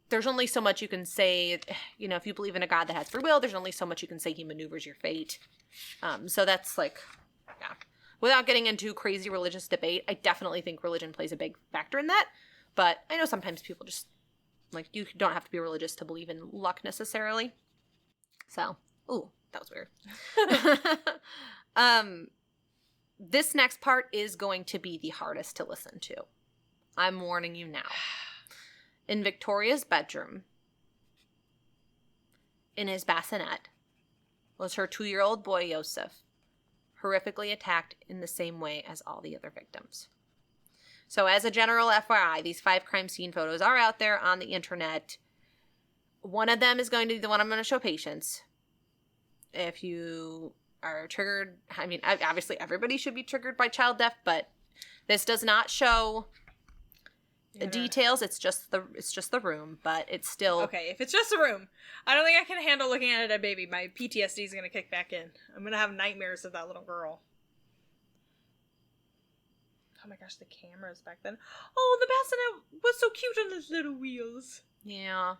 S1: there's only so much you can say, you know, if you believe in a God that has free will, there's only so much you can say he maneuvers your fate. So that's like, yeah. Without getting into crazy religious debate, I definitely think religion plays a big factor in that. But I know sometimes people just, like, you don't have to be religious to believe in luck necessarily. So, ooh, that was weird. This next part is going to be the hardest to listen to. I'm warning you now. In Victoria's bedroom, in his bassinet, was her 2-year-old boy, Joseph, horrifically attacked in the same way as all the other victims. So as a general FYI, these 5 crime scene photos are out there on the internet. One of them is going to be the one I'm going to show patients. If you are triggered, I mean, obviously everybody should be triggered by child death, but this does not show the details. It's just the room, but it's still
S2: okay. If it's just a room, I don't think I can handle looking at a baby. My PTSD is gonna kick back in. I'm gonna have nightmares of that little girl. Oh my gosh, the cameras back then. Oh, the bassinet was so cute on those little wheels.
S1: Yeah.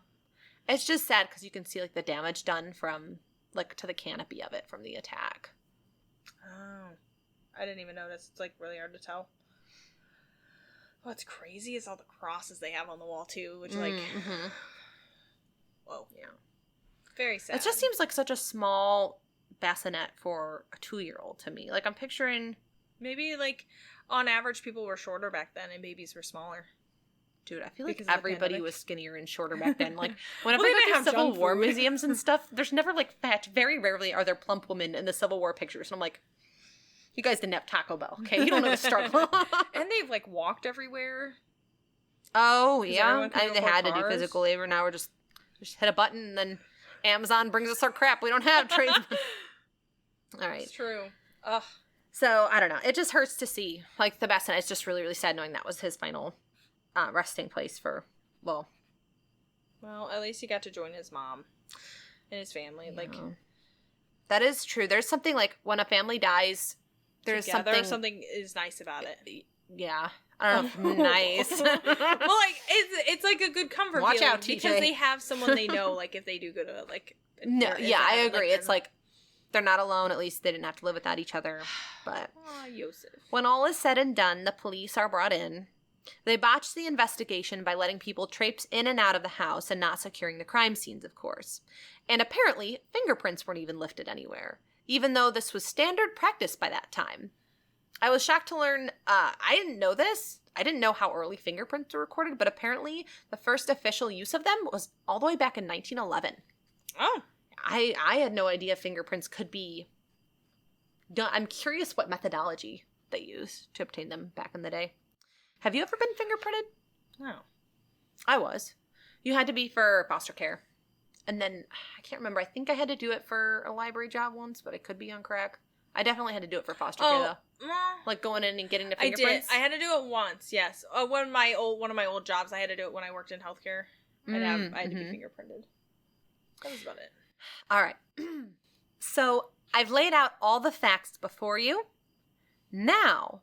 S1: It's just sad because you can see, like, the damage done from, like, to the canopy of it from the attack.
S2: Oh. I didn't even notice. It's, like, really hard to tell. What's crazy is all the crosses they have on the wall, too, which, like...
S1: Mm-hmm.
S2: Whoa.
S1: Yeah.
S2: Very sad.
S1: It just seems like such a small bassinet for a 2-year-old to me. Like, I'm picturing...
S2: Maybe, like, on average, people were shorter back then and babies were smaller.
S1: Dude, I feel like
S2: Because of the
S1: everybody
S2: pandemic.
S1: was skinnier and shorter back then. Like, whenever
S2: Well, they
S1: I
S2: didn't
S1: go
S2: have
S1: to Civil
S2: junk
S1: War
S2: food.
S1: museums and stuff, there's never, like, fat. Very rarely are there plump women in the Civil War pictures. And I'm like, you guys didn't have Taco Bell, okay? You don't know the struggle.
S2: And they've, like, walked everywhere.
S1: Oh,
S2: 'Cause
S1: yeah.
S2: everyone
S1: I
S2: could
S1: mean, they
S2: afford
S1: had to do
S2: cars.
S1: physical labor. Now we're just hit a button and then Amazon brings us our crap. We don't have trades. All right.
S2: It's true. Ugh.
S1: So, I don't know. It just hurts to see. Like, the bassinet, it's just really, really sad knowing that was his final resting place for, well...
S2: Well, at least he got to join his mom and his family.
S1: Yeah.
S2: Like,
S1: that is true. There's something, like, when a family dies, there's
S2: together,
S1: something...
S2: is nice about it.
S1: Yeah. I don't know if nice.
S2: Well, like, it's like a good comfort
S1: Watch
S2: feeling
S1: out, TJ.
S2: because they have someone they know, like, if they do go to, like...
S1: No,
S2: there is
S1: yeah, I
S2: a-
S1: agree.
S2: like,
S1: It's like, they're not alone. At least they didn't have to live without each other. But...
S2: Aw, Yosef.
S1: When all is said and done, the police are brought in. They botch the investigation by letting people traipse in and out of the house and not securing the crime scenes, of course. And apparently, fingerprints weren't even lifted anywhere, even though this was standard practice by that time. I was shocked to learn, I didn't know this. I didn't know how early fingerprints were recorded, but apparently the first official use of them was all the way back in 1911.
S2: Oh.
S1: I had no idea fingerprints could be done. I'm curious what methodology they used to obtain them back in the day. Have you ever been fingerprinted?
S2: No.
S1: I was. You had to be for foster care. And then, I can't remember, I think I had to do it for a library job once, but I could be on crack. I definitely had to do it for foster care, though. Like going in and getting the
S2: I did.
S1: fingerprints.
S2: I had to do it once, yes. One of my old jobs, I had to do it when I worked in healthcare. I had to be fingerprinted. That was about it.
S1: All right. So, I've laid out all the facts before you. Now,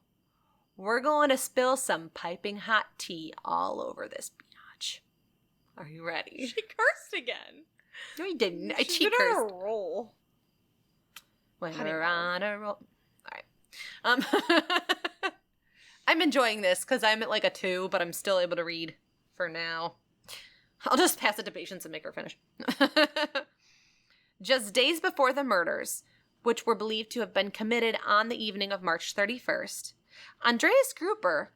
S1: we're going to spill some piping hot tea all over this biatch. Are you ready?
S2: She cursed again.
S1: No, you didn't. I
S2: She's
S1: cheat
S2: been on
S1: cursed.
S2: a roll.
S1: When
S2: Honey,
S1: we're
S2: no.
S1: on a roll. All right. I'm enjoying this because I'm at like a 2, but I'm still able to read for now. I'll just pass it to Patience and make her finish. Just days before the murders, which were believed to have been committed on the evening of March 31st, Andreas Gruber,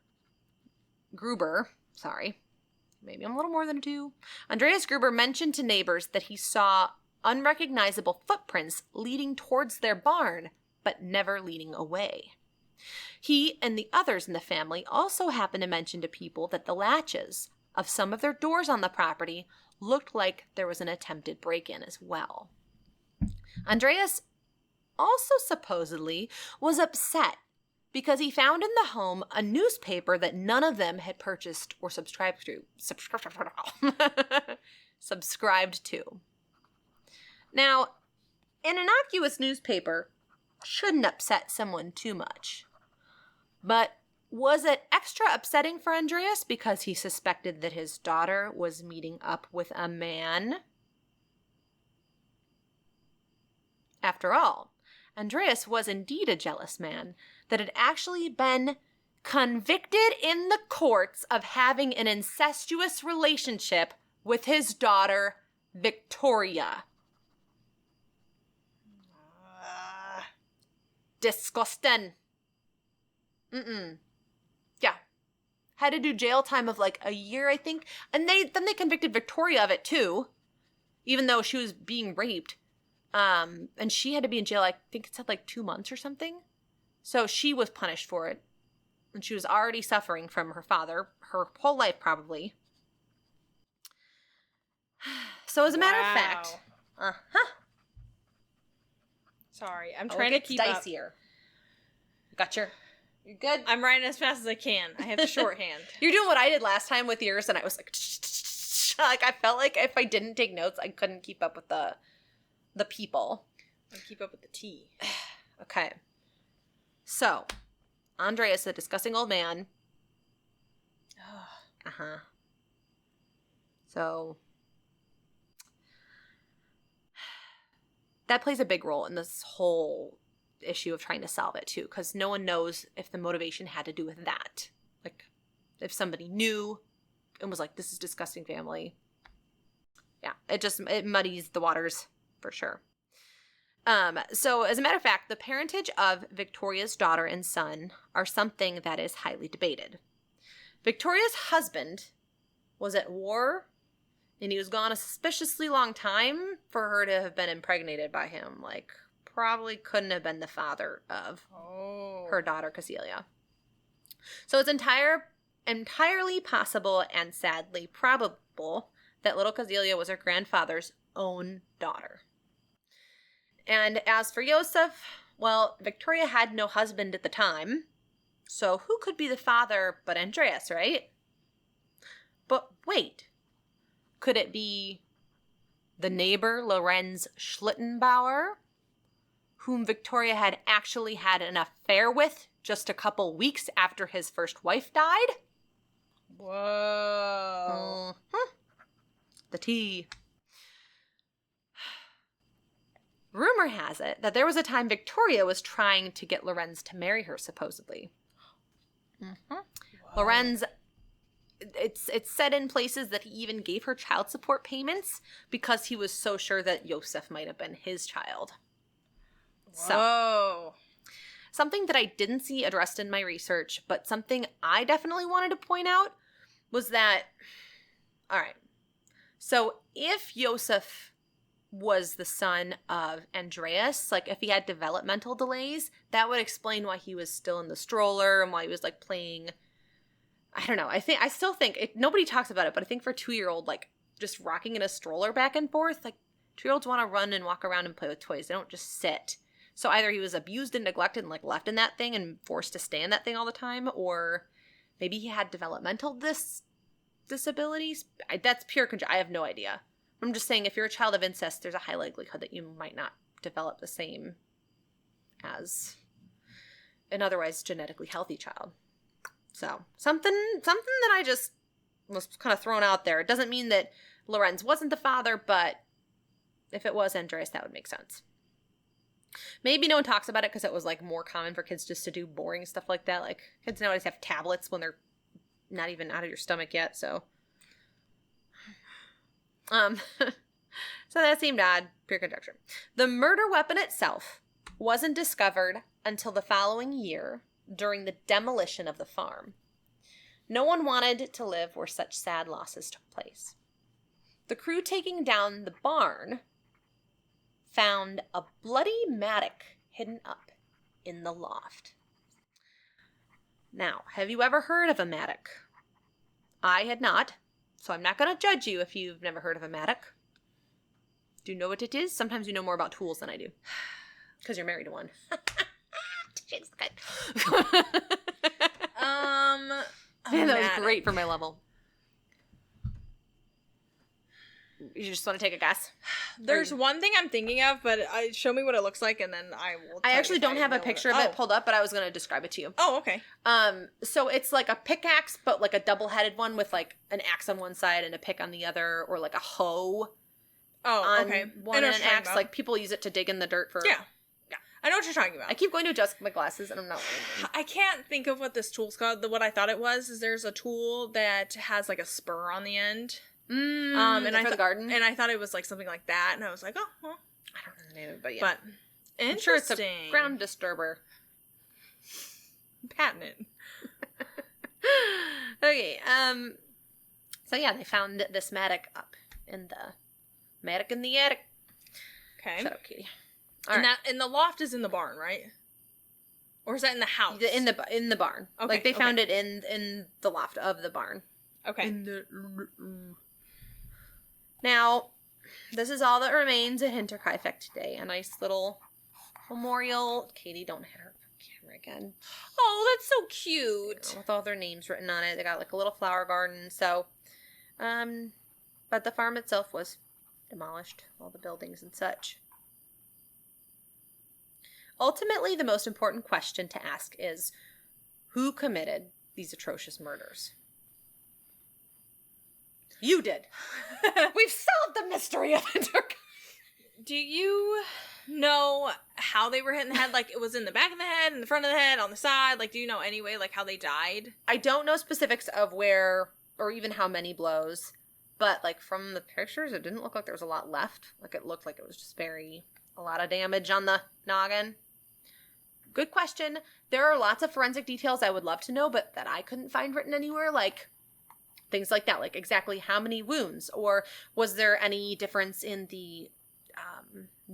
S1: maybe I'm a little more than a 2. Andreas Gruber mentioned to neighbors that he saw unrecognizable footprints leading towards their barn, but never leading away. He and the others in the family also happened to mention to people that the latches of some of their doors on the property looked like there was an attempted break-in as well. Andreas also supposedly was upset because he found in the home a newspaper that none of them had purchased or subscribed to. Subscribed to. Now, an innocuous newspaper shouldn't upset someone too much. But was it extra upsetting for Andreas because he suspected that his daughter was meeting up with a man? After all, Andreas was indeed a jealous man that had actually been convicted in the courts of having an incestuous relationship with his daughter, Victoria. Disgusting. Yeah. Had to do jail time of like a year, I think. And then they convicted Victoria of it too. Even though she was being raped. And she had to be in jail, I think it said like 2 months or something. So she was punished for it. And she was already suffering from her father, her whole life probably. So as a matter of fact.
S2: Sorry, I'm trying to keep up.
S1: Dicier. Gotcha. You're good?
S2: I'm writing as fast as I can. I have shorthand.
S1: You're doing what I did last time with yours, and I was like, like I felt like if I didn't take notes, I couldn't keep up with the people.
S2: And keep up with the tea.
S1: Okay. So, Andreas, the disgusting old man. So, that plays a big role in this whole issue of trying to solve it too, because no one knows if the motivation had to do with that. Like, if somebody knew and was like, this is disgusting family. Yeah, it muddies the waters for sure. So as a matter of fact, the parentage of Victoria's daughter and son are something that is highly debated. Victoria's husband was at war, and he was gone a suspiciously long time for her to have been impregnated by him. Like, probably couldn't have been the father of her daughter, Cecilia. So it's entirely possible and sadly probable that little Cecilia was her grandfather's own daughter. And as for Joseph, well, Victoria had no husband at the time, so who could be the father but Andreas, right? But wait, could it be the neighbor Lorenz Schlittenbauer, whom Victoria had actually had an affair with just a couple weeks after his first wife died?
S2: Whoa.
S1: Mm-hmm. The tea. Rumor has it that there was a time Victoria was trying to get Lorenz to marry her, supposedly. Mm-hmm. Lorenz, it's said in places that he even gave her child support payments because he was so sure that Joseph might have been his child.
S2: Whoa.
S1: So, something that I didn't see addressed in my research, but something I definitely wanted to point out was that, all right, so if Joseph was the son of Andreas, like if he had developmental delays, that would explain why he was still in the stroller and why he was like playing, I don't know, I still think, nobody talks about it, but I think for a 2-year-old, like just rocking in a stroller back and forth, like 2-year-olds want to run and walk around and play with toys. They don't just sit. So either he was abused and neglected and like left in that thing and forced to stay in that thing all the time, or maybe he had developmental disabilities. That's pure conjecture. I have no idea. I'm just saying, if you're a child of incest, there's a high likelihood that you might not develop the same as an otherwise genetically healthy child. So, something that I just was kind of thrown out there. It doesn't mean that Lorenz wasn't the father, but if it was Andreas, that would make sense. Maybe no one talks about it because it was like more common for kids just to do boring stuff like that. Like, kids nowadays have tablets when they're not even out of your stomach yet, so... So that seemed odd, pure conjecture. The murder weapon itself wasn't discovered until the following year during the demolition of the farm. No one wanted to live where such sad losses took place. The crew taking down the barn found a bloody mattock hidden up in the loft. Now, have you ever heard of a mattock? I had not. So I'm not going to judge you if you've never heard of a mattock. Do you know what it is? Sometimes you know more about tools than I do. Because you're married to one. Man, that was great for my level. You just want to take a guess?
S2: There's one thing I'm thinking of, but show me what it looks like, and then I will.
S1: I actually don't have a picture of it pulled up, but I was going to describe it to you.
S2: Oh, okay.
S1: So it's like a pickaxe, but like a double-headed one with like an axe on one side and a pick on the other, or like a hoe.
S2: Oh, okay.
S1: One and an axe. Like people use it to dig in the dirt for.
S2: Yeah. I know what you're talking about.
S1: I keep going to adjust my glasses, and I'm not wearing them.
S2: I can't think of what this tool's called. What I thought it was is there's a tool that has like a spur on the end.
S1: And for the garden,
S2: and I thought it was like something like that, and I was like, oh, well,
S1: I don't know the name of it, but yeah,
S2: but interesting.
S1: I'm sure it's a ground disturber.
S2: Patent.
S1: Okay, so yeah, they found this mattock up in the attic.
S2: Okay,
S1: shut up, Katie.
S2: All right. And the loft is in the barn, right? Or is that in the house?
S1: In the barn.
S2: Okay,
S1: like they found it in the loft of the barn.
S2: Okay.
S1: Now, this is all that remains at Hinterkaifeck today. A nice little memorial. Katie, don't hit her camera again.
S2: Oh, that's so cute.
S1: With all their names written on it. They got like a little flower garden. So, but the farm itself was demolished. All the buildings and such. Ultimately, the most important question to ask is, who committed these atrocious murders? You did. We've solved the mystery of Hinterkaifeck.
S2: Do you know how they were hit in the head? Like, it was in the back of the head, in the front of the head, on the side? Like, do you know anyway, like, how they died?
S1: I don't know specifics of where or even how many blows, but, like, from the pictures, it didn't look like there was a lot left. Like, it looked like it was just a lot of damage on the noggin. Good question. There are lots of forensic details I would love to know, but that I couldn't find written anywhere, like things like that, like exactly how many wounds, or was there any difference in the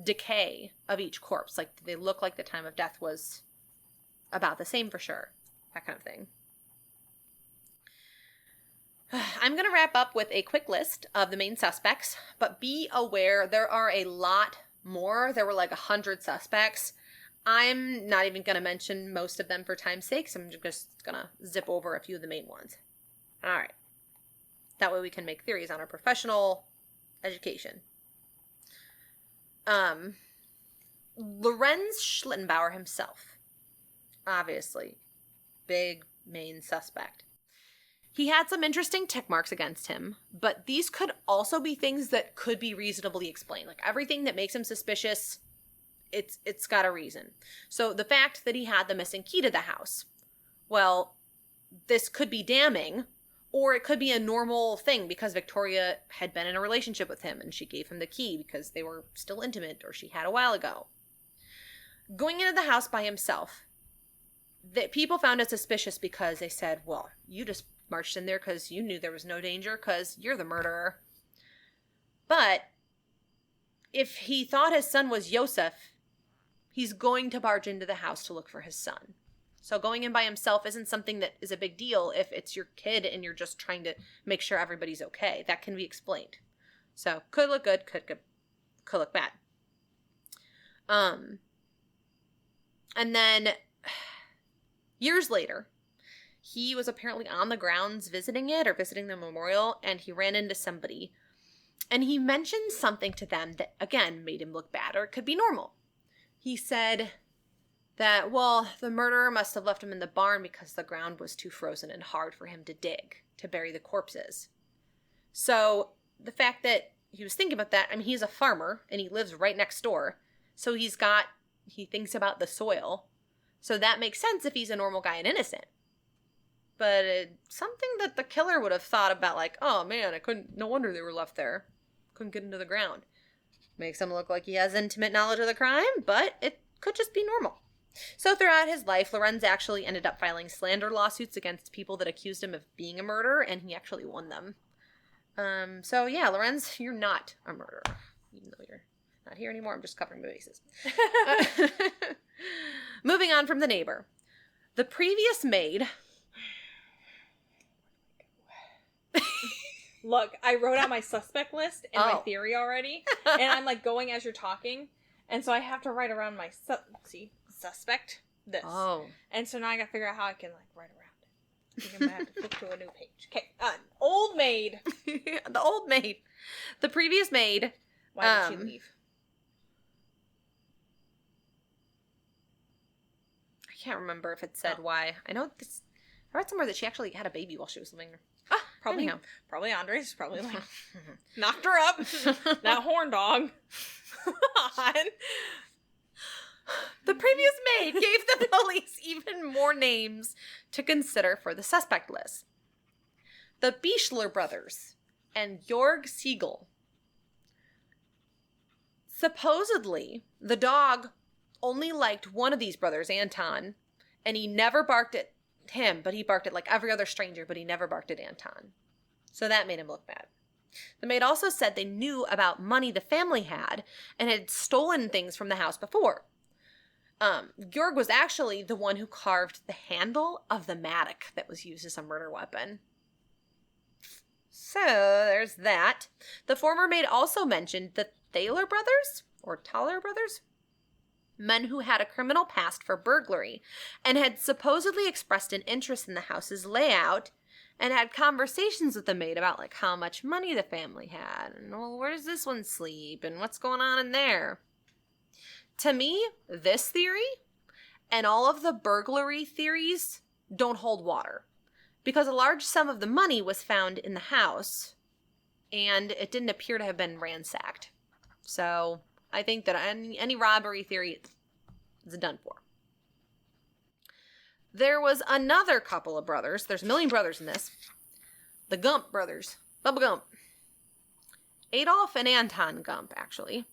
S1: decay of each corpse? Like, did they look like the time of death was about the same for sure? That kind of thing. I'm going to wrap up with a quick list of the main suspects, but be aware there are a lot more. There were like 100 suspects. I'm not even going to mention most of them for time's sake, so I'm just going to zip over a few of the main ones. All right. That way we can make theories on our professional education. Lorenz Schlittenbauer himself. Obviously. Big main suspect. He had some interesting tick marks against him, but these could also be things that could be reasonably explained. Like, everything that makes him suspicious, it's got a reason. So the fact that he had the missing key to the house, well, this could be damning, or it could be a normal thing because Victoria had been in a relationship with him and she gave him the key because they were still intimate, or she had a while ago. Going into the house by himself, that people found it suspicious because they said, well, you just marched in there because you knew there was no danger because you're the murderer. But if he thought his son was Yosef, he's going to barge into the house to look for his son. So going in by himself isn't something that is a big deal if it's your kid and you're just trying to make sure everybody's okay. That can be explained. So could look good, could look bad. And then years later, he was apparently on the grounds visiting the memorial, and he ran into somebody. And he mentioned something to them that, again, made him look bad, or it could be normal. He said that, well, the murderer must have left him in the barn because the ground was too frozen and hard for him to dig to bury the corpses. So the fact that he was thinking about that, I mean, he's a farmer, and he lives right next door. So he thinks about the soil. So that makes sense if he's a normal guy and innocent. But something that the killer would have thought about, like, oh man, no wonder they were left there. Couldn't get into the ground. Makes him look like he has intimate knowledge of the crime, but it could just be normal. So throughout his life, Lorenz actually ended up filing slander lawsuits against people that accused him of being a murderer, and he actually won them. So yeah, Lorenz, you're not a murderer. Even though you're not here anymore, I'm just covering my bases. Moving on from the neighbor. The previous maid...
S2: Look, I wrote out my suspect list and my theory already, and I'm like going as you're talking, and so I have to write around my suspect this. Oh. And so now I gotta figure out how I can like write around it. I think I'm gonna have to flip to a new page. Okay, old maid.
S1: The old maid. The previous maid.
S2: Why did she leave?
S1: I can't remember if it said why. I read somewhere that she actually had a baby while she was living there.
S2: Probably Andres. Probably like knocked her up. That horn dog.
S1: The previous maid gave the police even more names to consider for the suspect list. The Bischler brothers and Jorg Siegel. Supposedly, the dog only liked one of these brothers, Anton, and he never barked at him, but he barked at like every other stranger, but he never barked at Anton. So that made him look bad. The maid also said they knew about money the family had and had stolen things from the house before. Georg was actually the one who carved the handle of the mattock that was used as a murder weapon. So there's that. The former maid also mentioned the Thaler brothers, or Thaler brothers, men who had a criminal past for burglary and had supposedly expressed an interest in the house's layout and had conversations with the maid about like how much money the family had and, well, where does this one sleep and what's going on in there. To me, this theory and all of the burglary theories don't hold water because a large sum of the money was found in the house and it didn't appear to have been ransacked. So I think that any robbery theory is done for. There was another couple of brothers. There's a million brothers in this. The Gump brothers. Bubba Gump. Adolf and Anton Gump, actually,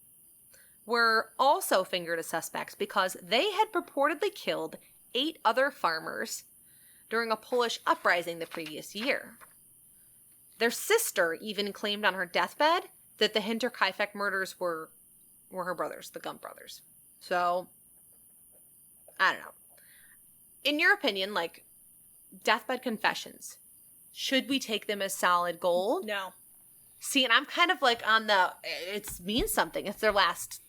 S1: were also fingered as suspects because they had purportedly killed 8 other farmers during a Polish uprising the previous year. Their sister even claimed on her deathbed that the Hinterkaifeck murders were her brothers, the Gump brothers. So, I don't know. In your opinion, like, deathbed confessions, should we take them as solid gold?
S2: No.
S1: See, and I'm kind of like on the, it means something. It's their last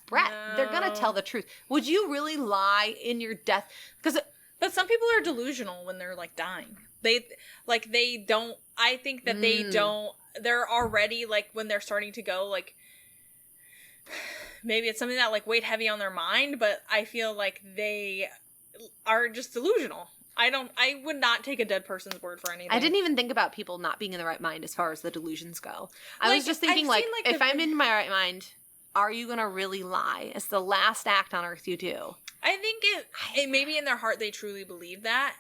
S1: breath. No. They're going to tell the truth. Would you really lie in your death?
S2: But some people are delusional when they're, like, dying. They don't, I think that they don't, they're already, like, when they're starting to go, like, maybe it's something that, like, weighed heavy on their mind, but I feel like they are just delusional. I would not take a dead person's word for anything.
S1: I didn't even think about people not being in the right mind as far as the delusions go. I was just thinking, like, if I'm in my right mind, are you going to really lie? It's the last act on earth you do.
S2: I think it maybe in their heart they truly believe that,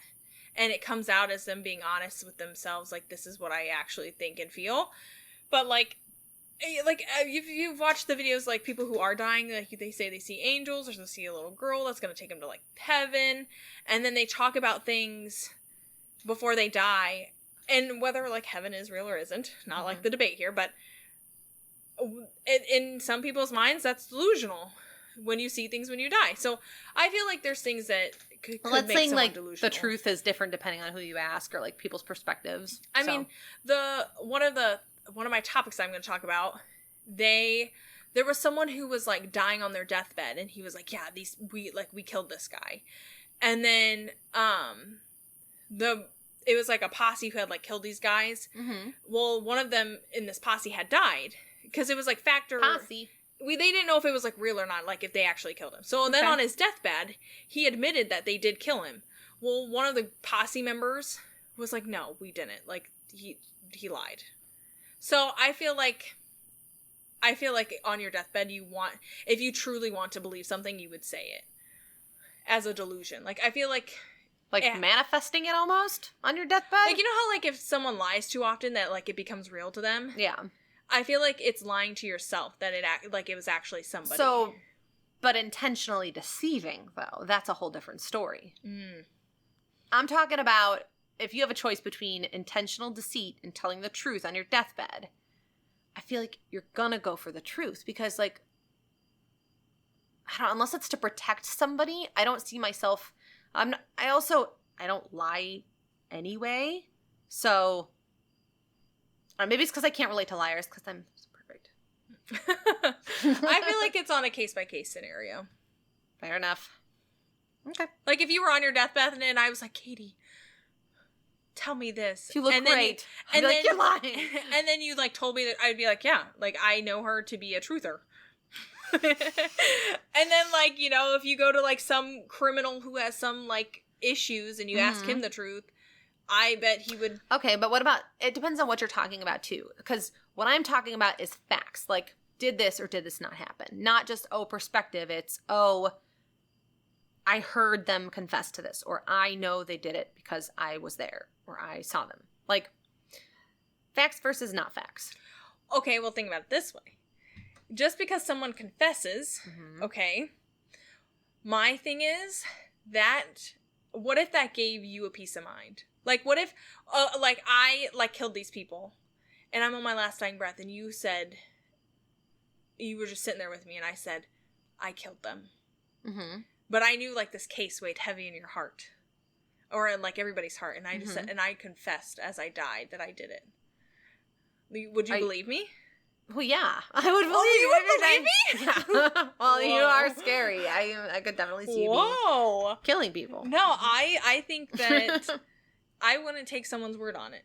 S2: and it comes out as them being honest with themselves, like, this is what I actually think and feel. But, like if you've watched the videos, like, people who are dying, like, they say they see angels, or they see a little girl that's going to take them to, like, heaven, and then they talk about things before they die, and whether, like, heaven is real or isn't, not like the debate here, but in some people's minds, that's delusional, when you see things when you die. So, I feel like there's things that could
S1: let's
S2: make someone
S1: like,
S2: delusional.
S1: The truth is different depending on who you ask, or, like, people's perspectives.
S2: I mean, one of my topics I'm going to talk about, there was someone who was, like, dying on their deathbed, and he was like, yeah, we killed this guy. And then, it was, like, a posse who had, like, killed these guys. Mm-hmm. Well, one of them in this posse had died, because it was, like,
S1: posse.
S2: They didn't know if it was, like, real or not, like, if they actually killed him. So then on his deathbed, he admitted that they did kill him. Well, one of the posse members was like, no, we didn't. Like, he lied. So I feel like on your deathbed, if you truly want to believe something, you would say it as a delusion. Like, I feel like
S1: manifesting it almost on your deathbed.
S2: Like, you know how, like, if someone lies too often, that, like, it becomes real to them.
S1: Yeah.
S2: I feel like it's lying to yourself that it was actually somebody.
S1: So, but intentionally deceiving, though, that's a whole different story. I'm talking about, if you have a choice between intentional deceit and telling the truth on your deathbed, I feel like you're gonna go for the truth, because, like, unless it's to protect somebody, I don't see myself, I don't lie anyway, so, maybe it's because I can't relate to liars, because I'm so perfect.
S2: I feel like it's on a case-by-case scenario.
S1: Fair enough. Okay.
S2: Like, if you were on your deathbed and I was like, Katy, tell me this.
S1: You look great. I'd be like, you're lying.
S2: And then you, like, told me that, I'd be like, yeah, like, I know her to be a truther. And then, like, you know, if you go to, like, some criminal who has some, like, issues and you ask him the truth, I bet he would. Okay,
S1: but what about, it depends on what you're talking about, too. Because what I'm talking about is facts. Like, did this or did this not happen? Not just, perspective. It's, I heard them confess to this, or I know they did it because I was there, or I saw them. Like, facts versus not facts.
S2: Okay, well, think about it this way. Just because someone confesses, okay, my thing is that, what if that gave you a peace of mind? Like, what if, like, I, like, killed these people, and I'm on my last dying breath, and you said, you were just sitting there with me, and I said, I killed them. Mm-hmm. But I knew, like, this case weighed heavy in your heart. Or in, like, everybody's heart. And I just said, and I confessed as I died that I did it. Would you believe me?
S1: Well, yeah. I would believe
S2: you. You would believe me?
S1: Yeah. Well, you are scary. I could definitely see you killing people.
S2: No, I think that I wouldn't take someone's word on it.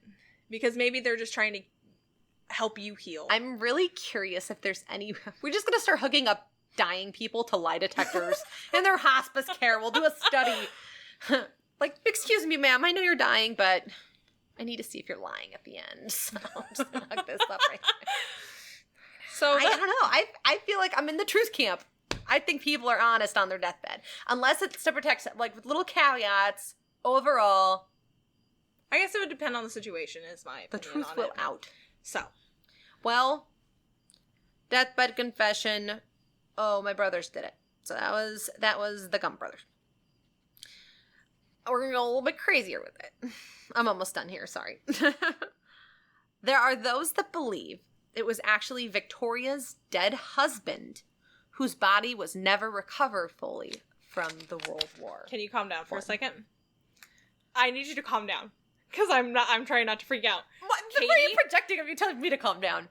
S2: Because maybe they're just trying to help you heal.
S1: I'm really curious if there's any... We're just going to start hooking up dying people to lie detectors in their hospice care. We'll do a study. Like, excuse me, ma'am, I know you're dying, but I need to see if you're lying at the end. So I'm just gonna hook this up right now.
S2: So
S1: I don't know. I feel like I'm in the truth camp. I think people are honest on their deathbed. Unless it's to protect, like, with little caveats. Overall,
S2: I guess it would depend on the situation, is my opinion.
S1: the truth
S2: on
S1: will
S2: it.
S1: out.
S2: So.
S1: Well, deathbed confession. Oh, my brothers did it. So that was the Gump brothers. We're gonna go a little bit crazier with it. I'm almost done here, sorry. There are those that believe it was actually Victoria's dead husband whose body was never recovered fully from the World War.
S2: Can you calm down for a second? I need you to calm down. Because I'm trying not to freak out.
S1: What
S2: Katy?
S1: are you projecting of you telling me to calm down?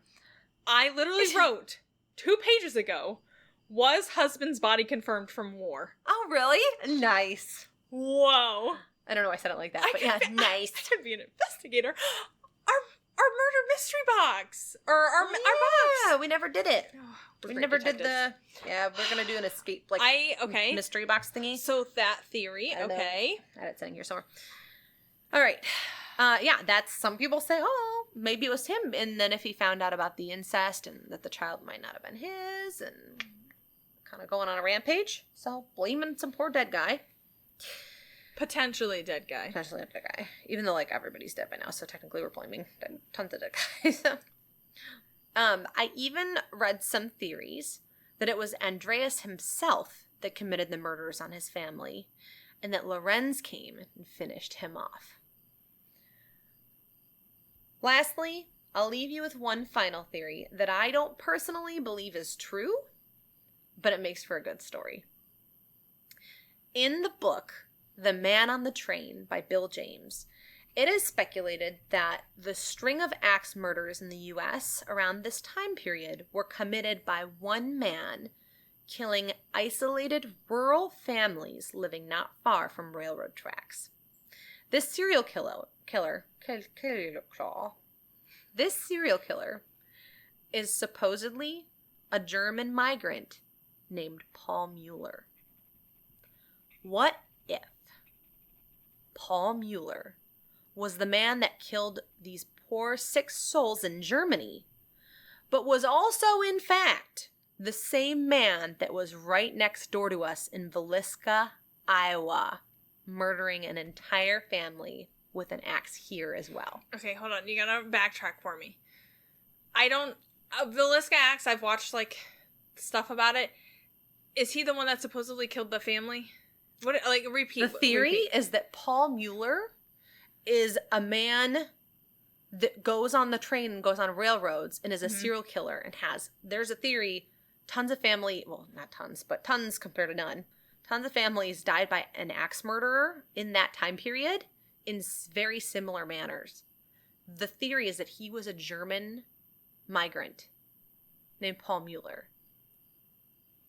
S2: I literally wrote 2 pages ago, was husband's body confirmed from war?
S1: Oh, really? Nice.
S2: Whoa.
S1: I don't know why I said it like that, but yeah, nice.
S2: I could be an investigator. Our murder mystery box. Or our box.
S1: Yeah, we never did it.
S2: Oh,
S1: We never did the... Yeah, we're going to do an escape, like,
S2: okay.
S1: mystery box thingy.
S2: So that theory, okay.
S1: I had it sitting here somewhere. All right. Yeah, that's... Some people say, oh, maybe it was him. And then if he found out about the incest and that the child might not have been his and kind of going on a rampage. So blaming some poor dead guy.
S2: Potentially dead guy.
S1: Potentially a dead guy. Even though, like, everybody's dead by now, so technically we're blaming tons of dead guys. I even read some theories that it was Andreas himself that committed the murders on his family, and that Lorenz came and finished him off. Lastly, I'll leave you with one final theory that I don't personally believe is true, but it makes for a good story. In the book, The Man on the Train by Bill James, it is speculated that the string of axe murders in the U.S. around this time period were committed by one man, killing isolated rural families living not far from railroad tracks. This serial killer is supposedly a German migrant named Paul Mueller. What if Paul Mueller was the man that killed these poor sick souls in Germany, but was also, in fact, the same man that was right next door to us in Villisca, Iowa, murdering an entire family with an axe here as well?
S2: Okay, hold on. You gotta backtrack for me. I don't... Villisca axe, I've watched, like, stuff about it. Is he the one that supposedly killed the family? What? Like, repeat.
S1: The theory is that Paul Mueller is a man that goes on the train and goes on railroads and is a serial killer and there's a theory, tons of family, well, not tons, but tons compared to none, tons of families died by an axe murderer in that time period in very similar manners. The theory is that he was a German migrant named Paul Mueller.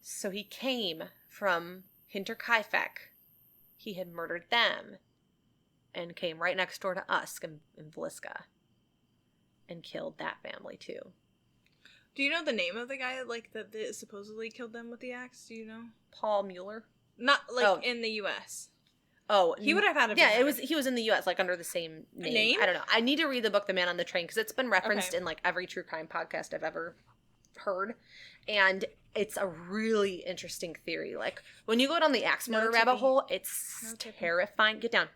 S1: So he came from Hinterkaifeck. He had murdered them and came right next door to us in Villisca and killed that family too.
S2: Do you know the name of the guy, like, that supposedly killed them with the axe? Do you know?
S1: Paul Mueller?
S2: Not, like, in the U.S.
S1: Oh.
S2: He would have had a...
S1: Yeah, he was in the U.S., like, under the same name. I don't know. I need to read the book The Man on the Train, because it's been referenced in, like, every true crime podcast I've ever heard. And it's a really interesting theory. Like, when you go down the axe murder rabbit hole, it's terrifying. Get down.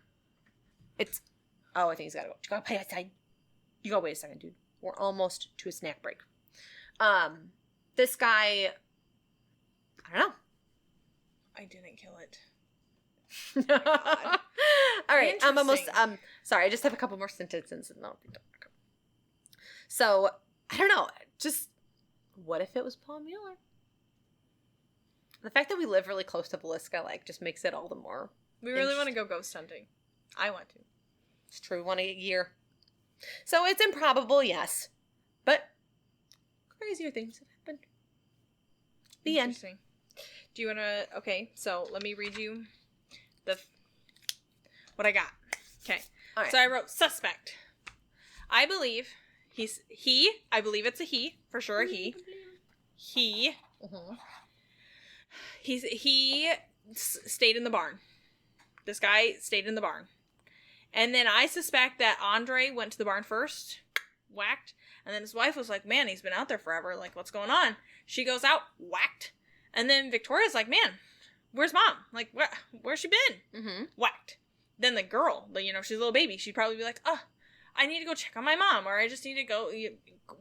S1: Oh, I think he's gotta go. You gotta play outside. You gotta wait a second, dude. We're almost to a snack break. This guy, I don't know.
S2: I didn't kill it.
S1: All right, I'm almost, sorry, I just have a couple more sentences and I'll be done. So, I don't know, just, what if it was Paul Mueller? The fact that we live really close to Villisca, like, just makes it all the more.
S2: We really want to go ghost hunting. I want to.
S1: It's true, 1 a year. So it's improbable, yes. But crazier things have happened. The end.
S2: Do you want to... Okay, so let me read you what I got. Okay. All right. So I wrote suspect. I believe I believe it's a he, for sure a he. He stayed in the barn. This guy stayed in the barn. And then I suspect that Andre went to the barn first whacked. And then his wife was like, man, he's been out there forever. Like, what's going on? She goes out, whacked. And then Victoria's like, man, where's mom? Like, where's she been?
S1: Mm-hmm.
S2: Whacked. Then the girl, she's a little baby. She'd probably be like, I need to go check on my mom, or I just need to go,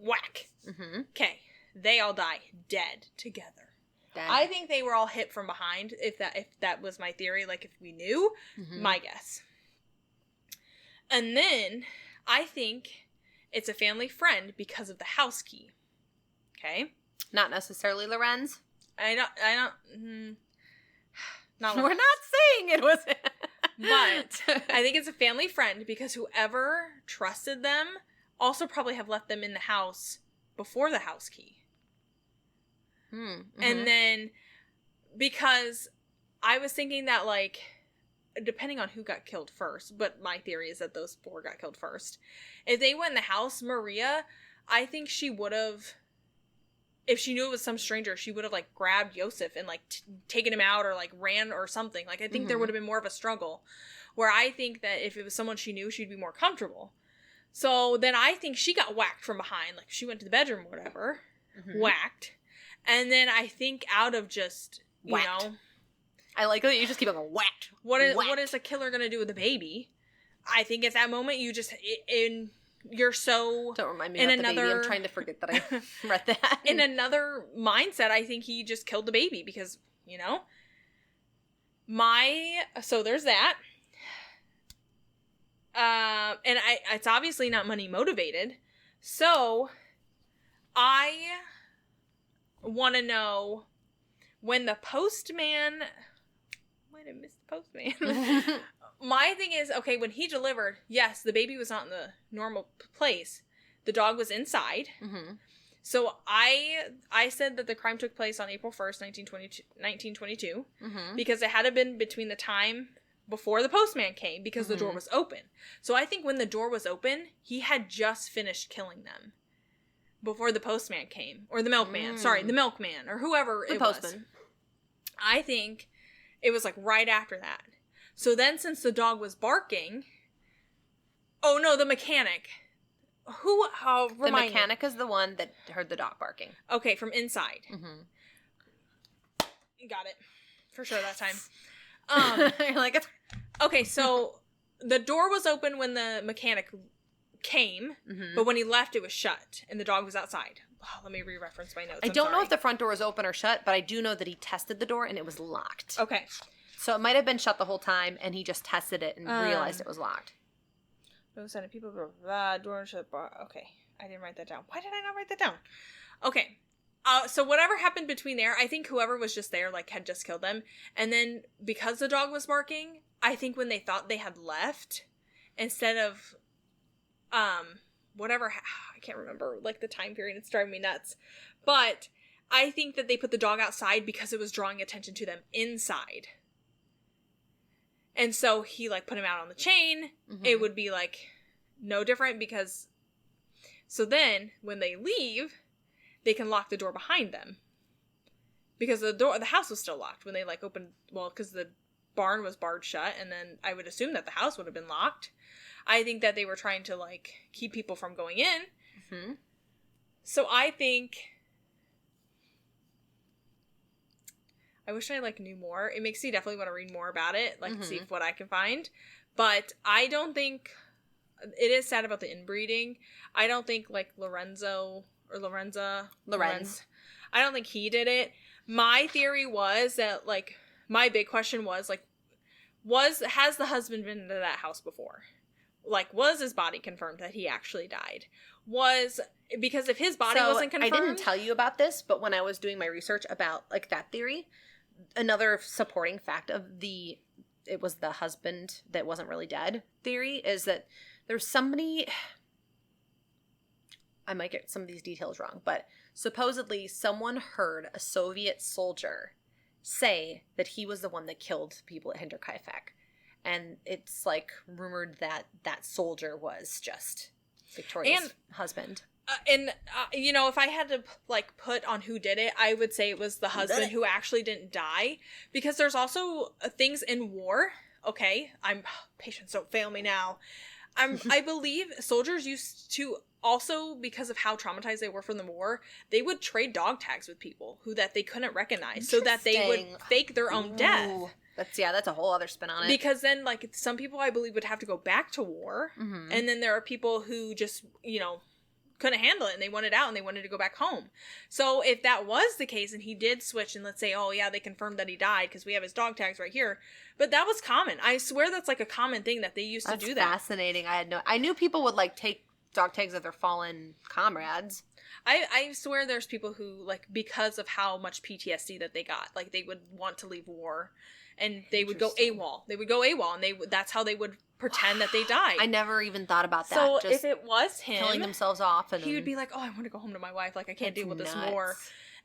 S2: whack.
S1: Mm-hmm.
S2: Okay. They all die dead together.
S1: Dead.
S2: I think they were all hit from behind, if that was my theory, like if we knew, my guess. And then I think it's a family friend because of the house key. Okay?
S1: Not necessarily Lorenz.
S2: I don't not
S1: We're not saying it was
S2: but I think it's a family friend because whoever trusted them also probably have left them in the house before the house key.
S1: Mm-hmm.
S2: And then because I was thinking that, like, depending on who got killed first, but my theory is that those 4 got killed first. If they went in the house, Maria, I think she would have, if she knew it was some stranger, she would have, like, grabbed Yosef and, like, taken him out or, like, ran or something. Like, I think there would have been more of a struggle. Where I think that if it was someone she knew, she'd be more comfortable. So then I think she got whacked from behind. Like, she went to the bedroom or whatever, whacked. And then I think out of just, you
S1: Whacked.
S2: know.
S1: I like that you just keep on going, whacked.
S2: What is a killer going to do with a baby? I think at that moment you just, you're so...
S1: Don't remind me about the baby. I'm trying to forget that I read that.
S2: In another mindset, I think he just killed the baby because, you know. So there's that. And it's obviously not money motivated. So I want to know when the postman... Might have missed the postman. My thing is, okay, when he delivered, yes, the baby was not in the normal place. The dog was inside.
S1: Mm-hmm.
S2: So I said that the crime took place on April 1st, 1922, because it had to have been between the time before the postman came, because the door was open. So I think when the door was open, he had just finished killing them before the postman came. Or the milkman. Sorry, the milkman. Or whoever it was. The postman. I think it was like right after that. So then since the dog was barking... Oh, no, the mechanic. Who...
S1: the mechanic is the one that heard the dog barking.
S2: Okay, from inside. Got it. For sure that time.
S1: You're like...
S2: Okay, so the door was open when the mechanic came, but when he left, it was shut, and the dog was outside. Oh, let me re-reference my notes.
S1: I don't know if the front door was open or shut, but I do know that he tested the door, and it was locked.
S2: Okay.
S1: So it might have been shut the whole time, and he just tested it and realized it was locked.
S2: No sign of people, door shut, okay. I didn't write that down. Why did I not write that down? Okay. So whatever happened between there, I think whoever was just there, like, had just killed them. And then, because the dog was barking, I think when they thought they had left, instead of, whatever, I can't remember, like, the time period, it's driving me nuts. But I think that they put the dog outside because it was drawing attention to them inside. And so he, like, put him out on the chain. It would be, like, no different because... So then, when they leave, they can lock the door behind them. Because the house was still locked when they, like, opened... Well, because the barn was barred shut, and then I would assume that the house would have been locked. I think that they were trying to, like, keep people from going in. So I think... I wish I, like, knew more. It makes me definitely want to read more about it, like, see what I can find. But I don't think... It is sad about the inbreeding. I don't think, like, Lorenz. I don't think he did it. My theory was that, like, my big question was, like, has the husband been to that house before? Like, was his body confirmed that he actually died? Because if his body wasn't confirmed...
S1: I didn't tell you about this, but when I was doing my research about, like, that theory... Another supporting fact of it was the husband that wasn't really dead theory is that there's somebody, I might get some of these details wrong, but supposedly someone heard a Soviet soldier say that he was the one that killed people at Hinterkaifeck. And it's, like, rumored that that soldier was just Victoria's husband.
S2: You know, if I had to, like, put on who did it, I would say it was the husband who actually didn't die. Because there's also things in war. Okay, patience, don't fail me now. I believe soldiers used to also because of how traumatized they were from the war, they would trade dog tags with people that they couldn't recognize so that they would fake their own death.
S1: That's a whole other spin on it.
S2: Because then, like, some people, I believe, would have to go back to war.
S1: Mm-hmm.
S2: And then there are people who just, couldn't handle it and they wanted out and they wanted to go back home. So if that was the case and he did switch and let's say, oh yeah, they confirmed that he died because we have his dog tags right here. But that was common. I swear that's like a common thing that they used to do that.
S1: Fascinating. I knew people would like take dog tags of their fallen comrades.
S2: I swear there's people who, like, because of how much PTSD that they got, like, they would want to leave war and they would go AWOL. They would go AWOL and that's how they would pretend that they died.
S1: I never even thought about that.
S2: So
S1: just
S2: if it was him,
S1: killing themselves off, and
S2: he would be like, "Oh, I want to go home to my wife. Like, I can't deal with this
S1: nuts.
S2: war."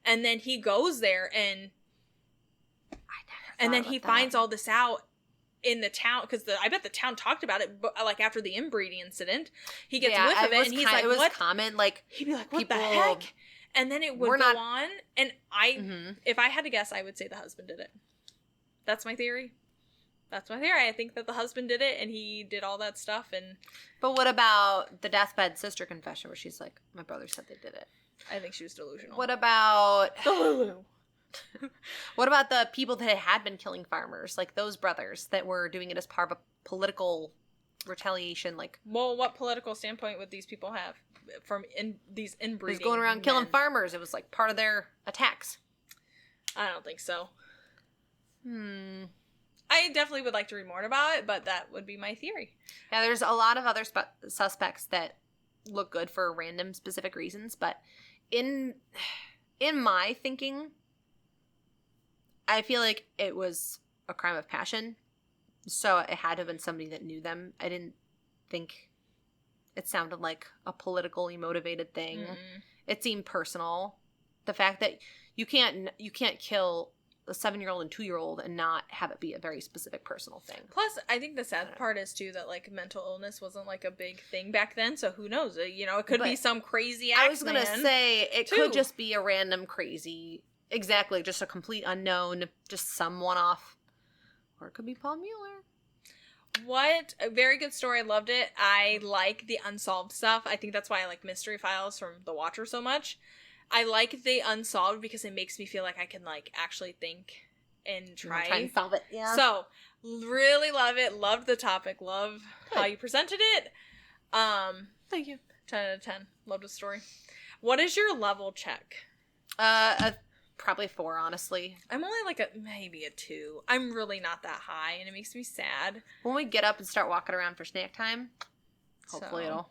S2: And then he goes there, and then he finds all this out in the town because I bet the town talked about it. But like after the inbreeding incident, he gets whiff of it, and he's like,
S1: "It was
S2: what?"
S1: common. Like
S2: he'd be like, "What the heck?" And then it would go on. And if I had to guess, I would say the husband did it. That's my theory. I think that the husband did it and he did all that stuff.
S1: But what about the deathbed sister confession where she's like, my brother said they did it?
S2: I think she was delusional.
S1: What about
S2: Delulu?
S1: What about the people that had been killing farmers, like those brothers that were doing it as part of a political retaliation? Like,
S2: well, what political standpoint would these people have from these inbreeding?
S1: Who's going around killing farmers? It was like part of their attacks.
S2: I don't think so. I definitely would like to read more about it, but that would be my theory.
S1: Yeah, there's a lot of other suspects that look good for random specific reasons, but in my thinking, I feel like it was a crime of passion, so it had to have been somebody that knew them. I didn't think it sounded like a politically motivated thing. Mm-mm. It seemed personal. The fact that you can't kill a 7-year-old and 2-year-old and not have it be a very specific personal thing.
S2: Plus, I think the sad part is too that like mental illness wasn't like a big thing back then. So who knows? It could be some crazy accident. I was gonna say it could just be a random crazy, exactly, just a complete unknown, just some one-off, or it could be Paul Mueller. What a very good story. I loved it. I like the unsolved stuff. I think that's why I like Mystery Files from The Watcher so much. I like the unsolved because it makes me feel like I can like actually think and try
S1: and solve it. Yeah.
S2: So really love it. Loved the topic. Love how you presented it.
S1: Thank you.
S2: 10 out of 10. Loved the story. What is your level check?
S1: Probably 4, honestly.
S2: I'm only like maybe a 2. I'm really not that high, and it makes me sad.
S1: When we get up and start walking around for snack time, hopefully it'll.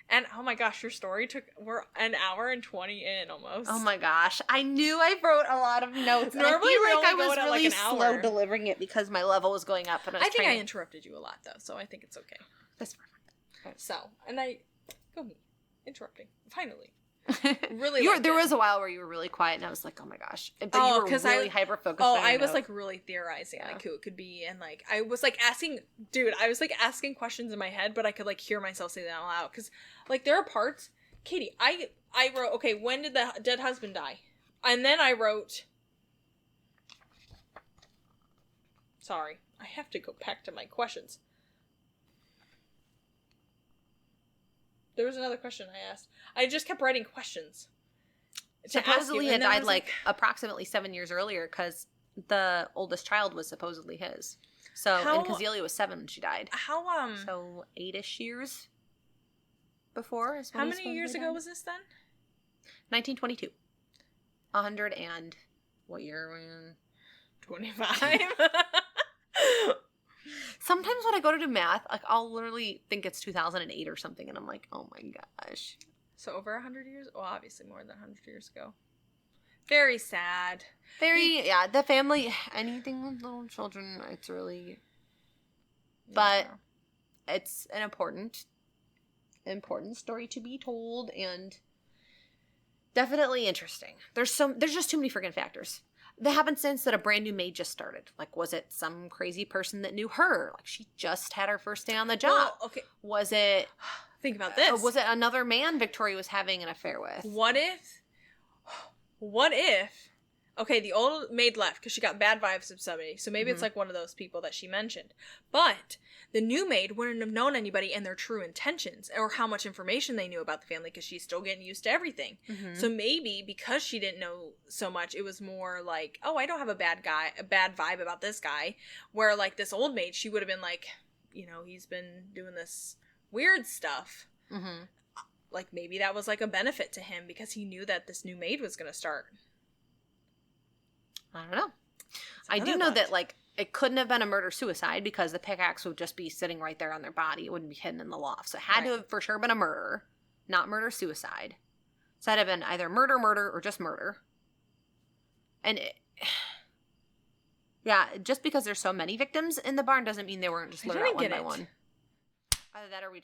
S2: And oh my gosh, your story we're an hour and 20 in almost.
S1: Oh my gosh. I knew I wrote a lot of notes.
S2: Normally
S1: I was really slow delivering it because my level was going up. And I
S2: think I interrupted you a lot though, so I think it's okay.
S1: That's perfect.
S2: Okay. So, and go me. Interrupting. Finally. Really
S1: there was a while where you were really quiet and I was like, oh my gosh. But you were really hyper-focused.
S2: Oh, I was like really theorizing like who it could be, and like I was like asking questions in my head, but I could like hear myself say that out loud because like there are parts, Katie, I wrote, okay, when did the dead husband die? And then I wrote, sorry, I have to go back to my questions. There was another question I asked. I just kept writing questions.
S1: Supposedly he had died like approximately 7 years earlier because the oldest child was supposedly his. So, and Kazelia was 7 when she died. So 8-ish years before.
S2: How many years ago was this then?
S1: 1922. 100 and what year were we in?
S2: 25.
S1: Sometimes when I go to do math, like I'll literally think it's 2008 or something, and I'm like, oh my gosh.
S2: So over 100 years? Well, obviously more than 100 years ago. Very sad.
S1: The family, anything with little children, it's really, but it's an important story to be told, and definitely interesting. There's just too many freaking factors. The happenstance that a brand new maid just started. Like, was it some crazy person that knew her? Like, she just had her first day on the job.
S2: Well, okay.
S1: Was it...
S2: Think about this.
S1: Was it another man Victoria was having an affair with?
S2: What if... Okay, the old maid left because she got bad vibes from somebody. So maybe it's like one of those people that she mentioned. But the new maid wouldn't have known anybody and their true intentions or how much information they knew about the family because she's still getting used to everything. So maybe because she didn't know so much, it was more like, oh, I don't have a bad vibe about this guy. Where like this old maid, she would have been like, you know, he's been doing this weird stuff. Like maybe that was like a benefit to him because he knew that this new maid was going to start.
S1: I don't know. I do know that, like, it couldn't have been a murder-suicide because the pickaxe would just be sitting right there on their body. It wouldn't be hidden in the loft. So it had to have for sure been a murder, not murder-suicide. So it had to have been either murder, or just murder. And, just because there's so many victims in the barn doesn't mean they weren't just lured out one by one. Either that or we...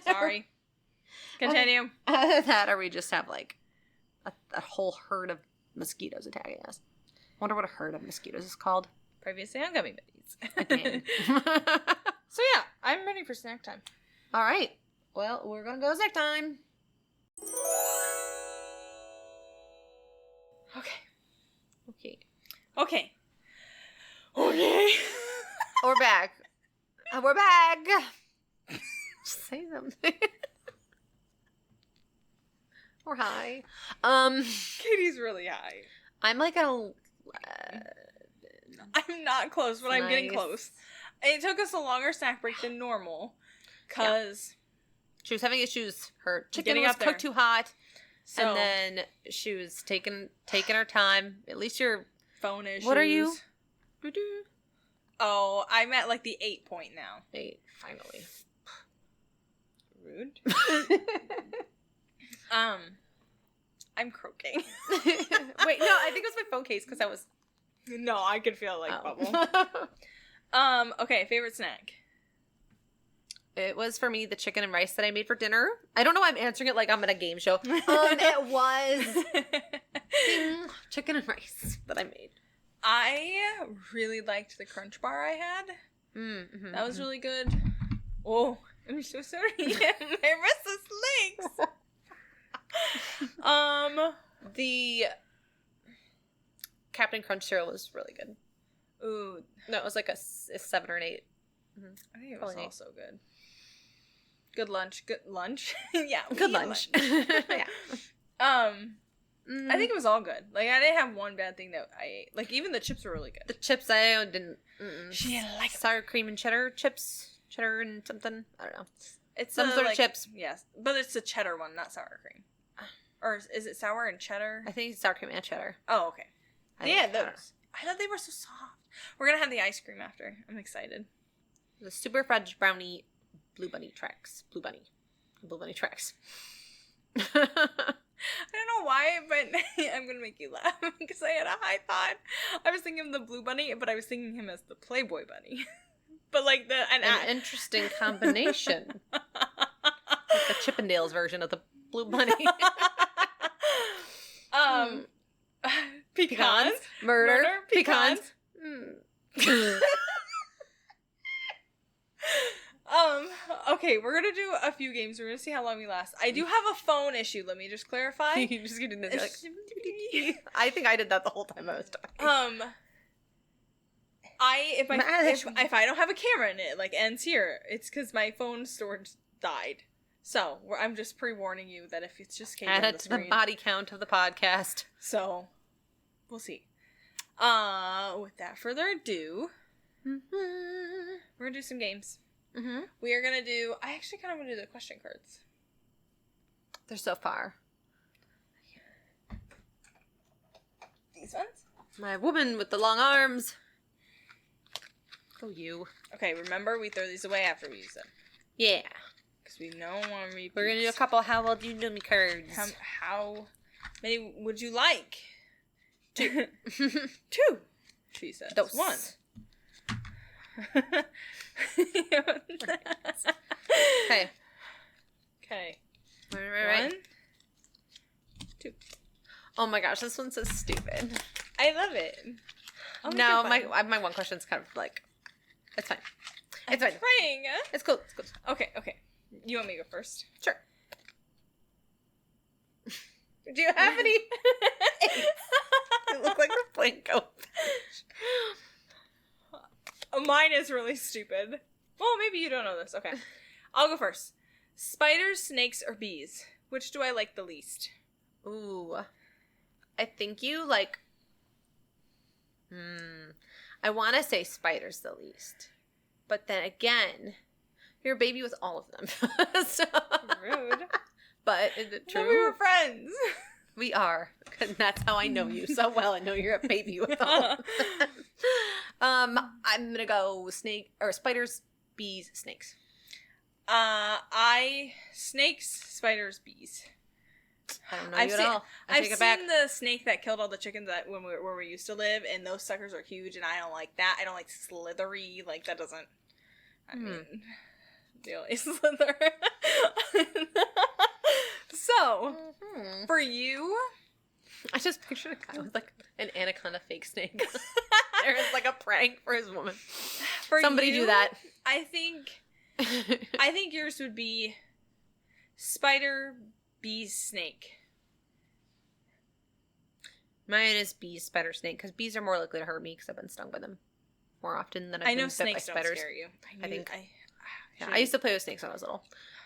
S2: Sorry. Continue.
S1: Either that or we just have, like, a whole herd of mosquitoes attacking us. Wonder what a herd of mosquitoes is called.
S2: Previously on Gummy Buddies.
S1: Again.
S2: So yeah, I'm ready for snack time.
S1: All right. Well, we're gonna go snack time. Okay. We're back. We're back. Just say something. We're high.
S2: Katie's really high.
S1: I'm like
S2: I'm not close, but I'm getting close. It took us a longer snack break than normal, because
S1: she was having issues. Her chicken was cooked too hot,
S2: so,
S1: and then she was taking her time. At least your
S2: phone issues.
S1: What are you?
S2: Oh, I'm at like the 8 point now.
S1: 8, finally.
S2: Rude. I'm croaking.
S1: Wait, no, I think it was my phone case because I was.
S2: No, I could feel it like bubble. Okay, favorite snack.
S1: It was for me the chicken and rice that I made for dinner. I don't know why I'm answering it like I'm at a game show. It was chicken and rice that I made.
S2: I really liked the Crunch Bar I had. That was really good. Oh, I'm so sorry. My restless legs.
S1: The Captain Crunch cereal was really good.
S2: Ooh,
S1: no, it was like a 7 or an 8.
S2: I think it was also good. Good lunch. Yeah,
S1: good lunch.
S2: Yeah. I think it was all good. Like I didn't have one bad thing that I ate. Like even the chips were really good.
S1: The chips I didn't.
S2: She didn't like
S1: sour cream and cheddar chips. Cheddar and something. I don't know.
S2: It's
S1: some sort of chips.
S2: Yes, but it's a cheddar one, not sour cream. Or is it sour and cheddar?
S1: I think it's sour cream and cheddar.
S2: Oh, okay. Those. I thought they were so soft. We're gonna have the ice cream after. I'm excited.
S1: The super fudge brownie Blue Bunny tracks. Blue Bunny tracks.
S2: I don't know why, but I'm gonna make you laugh because I had a high thought. I was thinking of the Blue Bunny, but I was thinking him as the Playboy Bunny. But like an
S1: interesting combination. Like the Chippendales version of the Blue Bunny.
S2: Pecans.
S1: Murder. Pecans.
S2: Okay, we're gonna do a few games. We're gonna see how long we last. I do have a phone issue. Let me just clarify.
S1: You just getting this. Like, I think I did that the whole time I was talking.
S2: If I don't have a camera in it, like ends here, it's because my phone storage died. So I'm just pre-warning you that if it's just Katy
S1: add
S2: on
S1: it to
S2: screen,
S1: the body count of the podcast.
S2: So we'll see. Without further ado, we're gonna do some games. We are gonna do. I actually kind of want to do the question cards.
S1: They're so far.
S2: These ones.
S1: My woman with the long arms. Oh, you.
S2: Okay, remember we throw these away after we use them.
S1: Yeah.
S2: Because we don't want to repeat.
S1: We're gonna do a couple how well do you know me cards.
S2: How many would you like?
S1: 2.
S2: 2. She says.
S1: Those.
S2: 1.
S1: Okay.
S2: Okay.
S1: Right.
S2: 1, 2.
S1: Oh my gosh, this one's so stupid.
S2: I love it.
S1: No, my one question's kind of like, it's fine. It's fine.
S2: Praying.
S1: It's cool. It's cool.
S2: Okay. You want me to go first?
S1: Sure.
S2: Do you have any?
S1: They look like they're playing goldfish.
S2: Mine is really stupid. Well, maybe you don't know this. Okay. I'll go first. Spiders, snakes, or bees? Which do I like the least?
S1: Ooh. I think you like... I want to say spiders the least. But then again, you're a baby with all of them. So...
S2: Rude.
S1: But is it true?
S2: No, we were friends.
S1: We are. And that's how I know you so well. I know you're a baby with all of them. I'm going to go spiders, bees, snakes.
S2: Snakes, spiders, bees.
S1: I don't know you at all.
S2: I've seen the snake that killed all the chickens where we used to live, and those suckers are huge, and I don't like that. I don't like slithery. Like, that doesn't... I mean, they always slither. So, for you...
S1: I just pictured a guy with, like, an anaconda fake snake. There's, like, a prank for his woman. Somebody do that.
S2: I think yours would be spider, bees, snake.
S1: Mine is bees, spider, snake, because bees are more likely to hurt me because I've been stung by them more often than I've been bit by spiders.
S2: I know snakes don't scare you.
S1: I used to play with snakes when I was little.